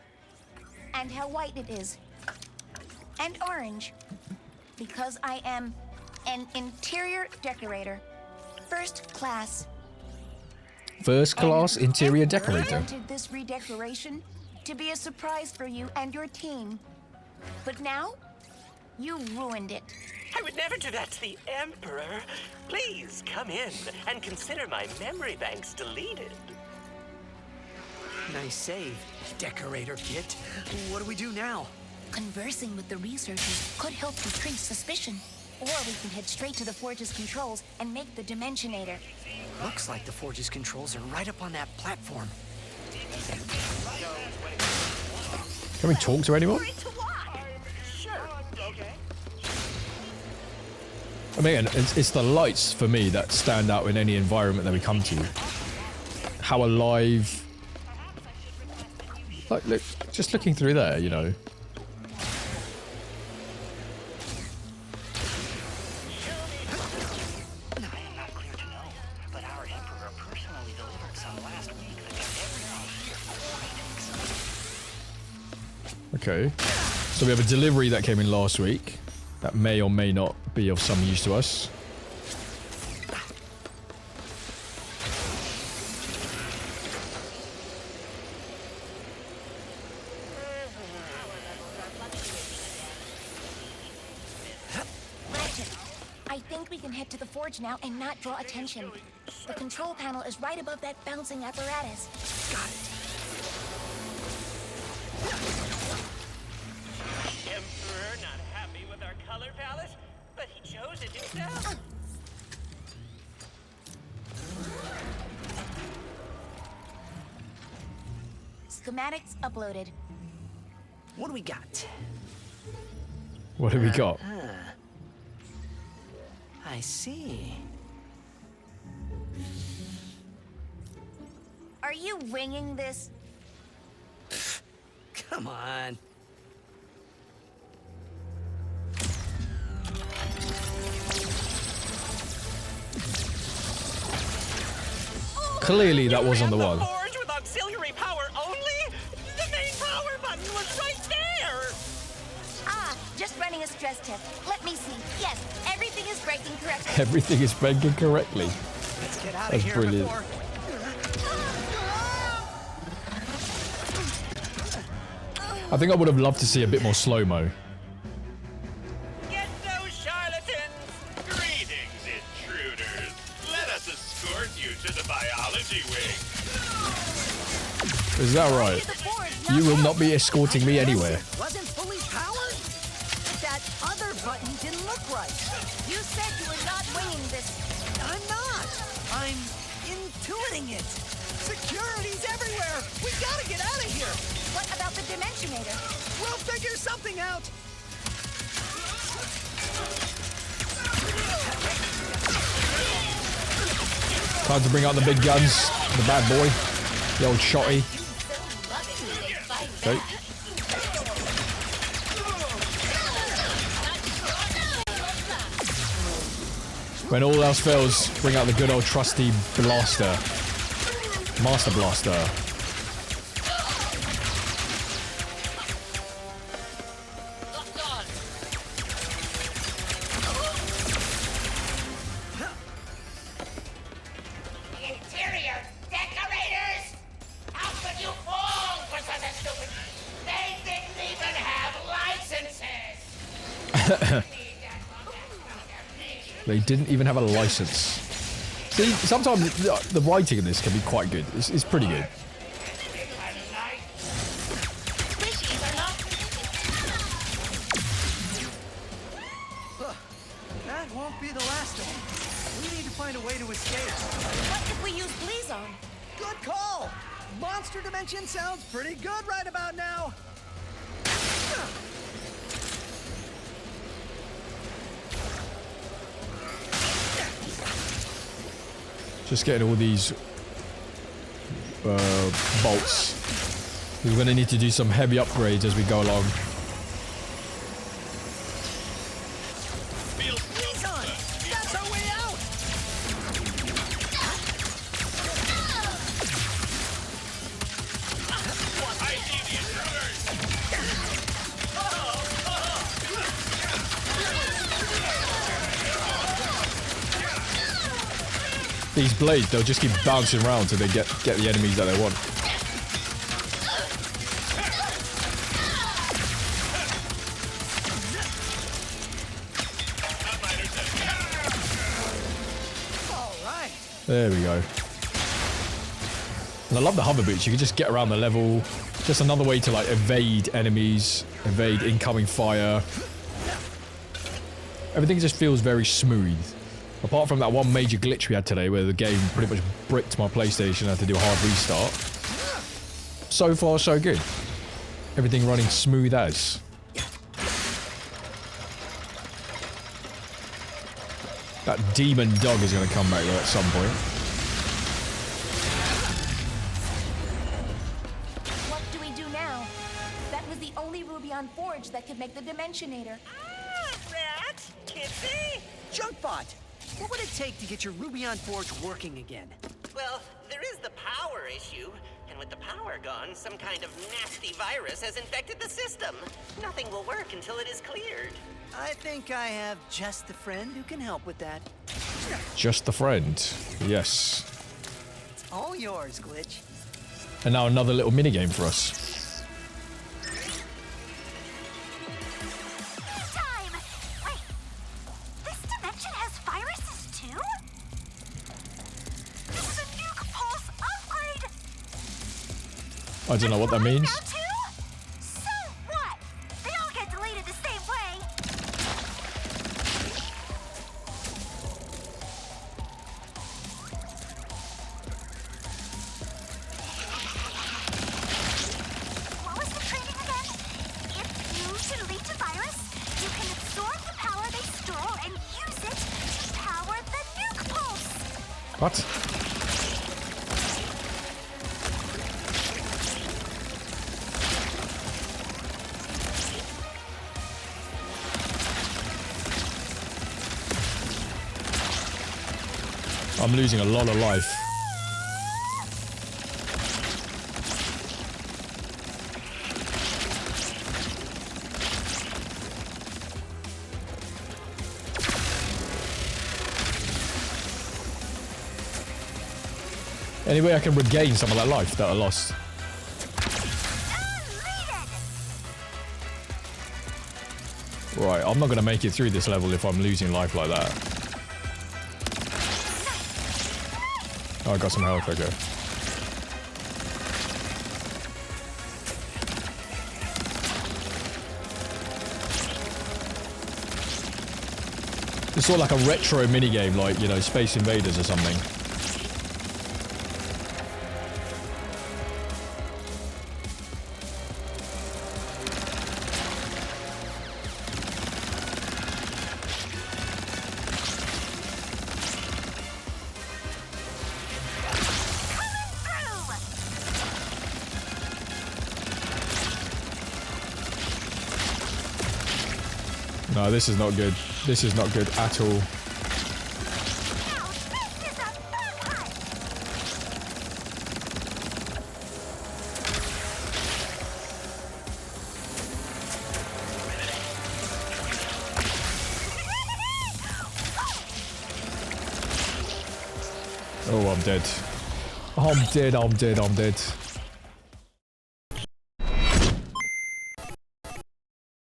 and how white it is and orange because I am an interior decorator, first class. First class interior decorator. I wanted this redecoration to be a surprise for you and your team, but now you ruined it. I would never do that to the Emperor. Please come in and consider my memory banks deleted. Nice save, decorator kit. What do we do now? Conversing with the researchers could help decrease suspicion. Or we can head straight to the Forge's controls and make the Dimensionator. Looks like the Forge's controls are right up on that platform. Can we talk to anyone? I mean, it's the lights for me that stand out in any environment that we come to. How alive. Like, look, just looking through there, you know. Okay, so we have a delivery that came in last week that may or may not be of some use to us. Ratchet, I think we can head to the Forge now and not draw attention. The control panel is right above that bouncing apparatus. Got it. Emperor not happy with our color palette, but he chose it himself. Schematics uploaded. What do we got? What do we got? I see. Are you winging this? Come on. Clearly that wasn't the one. Forge with auxiliary power only? The main power button was right there! Ah, just running a stress test. Let me see. Yes, everything is breaking correctly. Everything is breaking correctly. Let's get out of That's here brilliant. before... I think I would have loved to see a bit more slow-mo. Get those charlatans! Greetings, intruders. Let us escort you to the biology wing. Is that right? You will not be escorting me anywhere. Wasn't fully powered? That other button didn't look right. You said you were not winging this. I'm not. I'm intuiting it. Security's everywhere. We gotta get out of here. What about the Dimensionator? We'll figure something out. Time to bring out the big guns. The bad boy. The old shotty. Okay. When all else fails, bring out the good old trusty blaster. Master Blaster. Interior decorators! How could you fall for such a stupid... They didn't even have licenses! They didn't even have a license. See, sometimes the writing in this can be quite good. It's pretty good. That won't be the last of them. We need to find a way to escape. What if we use Blizon? Good call. Monster Dimension sounds pretty good right about now. Just getting all these bolts. We're going to need to do some heavy upgrades as we go along. That's our way out! These blades, they'll just keep bouncing around until they get the enemies that they want. There we go. And I love the hover boots. You can just get around the level. Just another way to like evade enemies, evade incoming fire. Everything just feels very smooth. Apart from that one major glitch we had today where the game pretty much bricked my PlayStation and I had to do a hard restart. So far, so good. Everything running smooth as. That demon dog is going to come back though at some point. What do we do now? That was the only ruby on Forge that could make the Dimensionator. Rat! Kitsy! Junkbot! What would it take to get your Ruby on Forge working again? Well, there is the power issue. And with the power gone, some kind of nasty virus has infected the system. Nothing will work until it is cleared. I think I have just the friend who can help with that. Just the friend. Yes. It's all yours, Glitch. And now another little minigame for us. Time! Wait, this dimension has viruses too? This is a nuke pulse upgrade! I don't know what that means. So what? They all get deleted the same way. What was the training again? If you delete a virus, you can absorb the power they stole and use it to power the nuke pulse. What? I'm losing a lot of life. Any way I can regain some of that life that I lost? Right, I'm not going to make it through this level if I'm losing life like that. Oh, I got some health, okay. It's sort of like a retro minigame, like, you know, Space Invaders or something. No, this is not good. This is not good at all. Oh, I'm dead. I'm dead, I'm dead, I'm dead.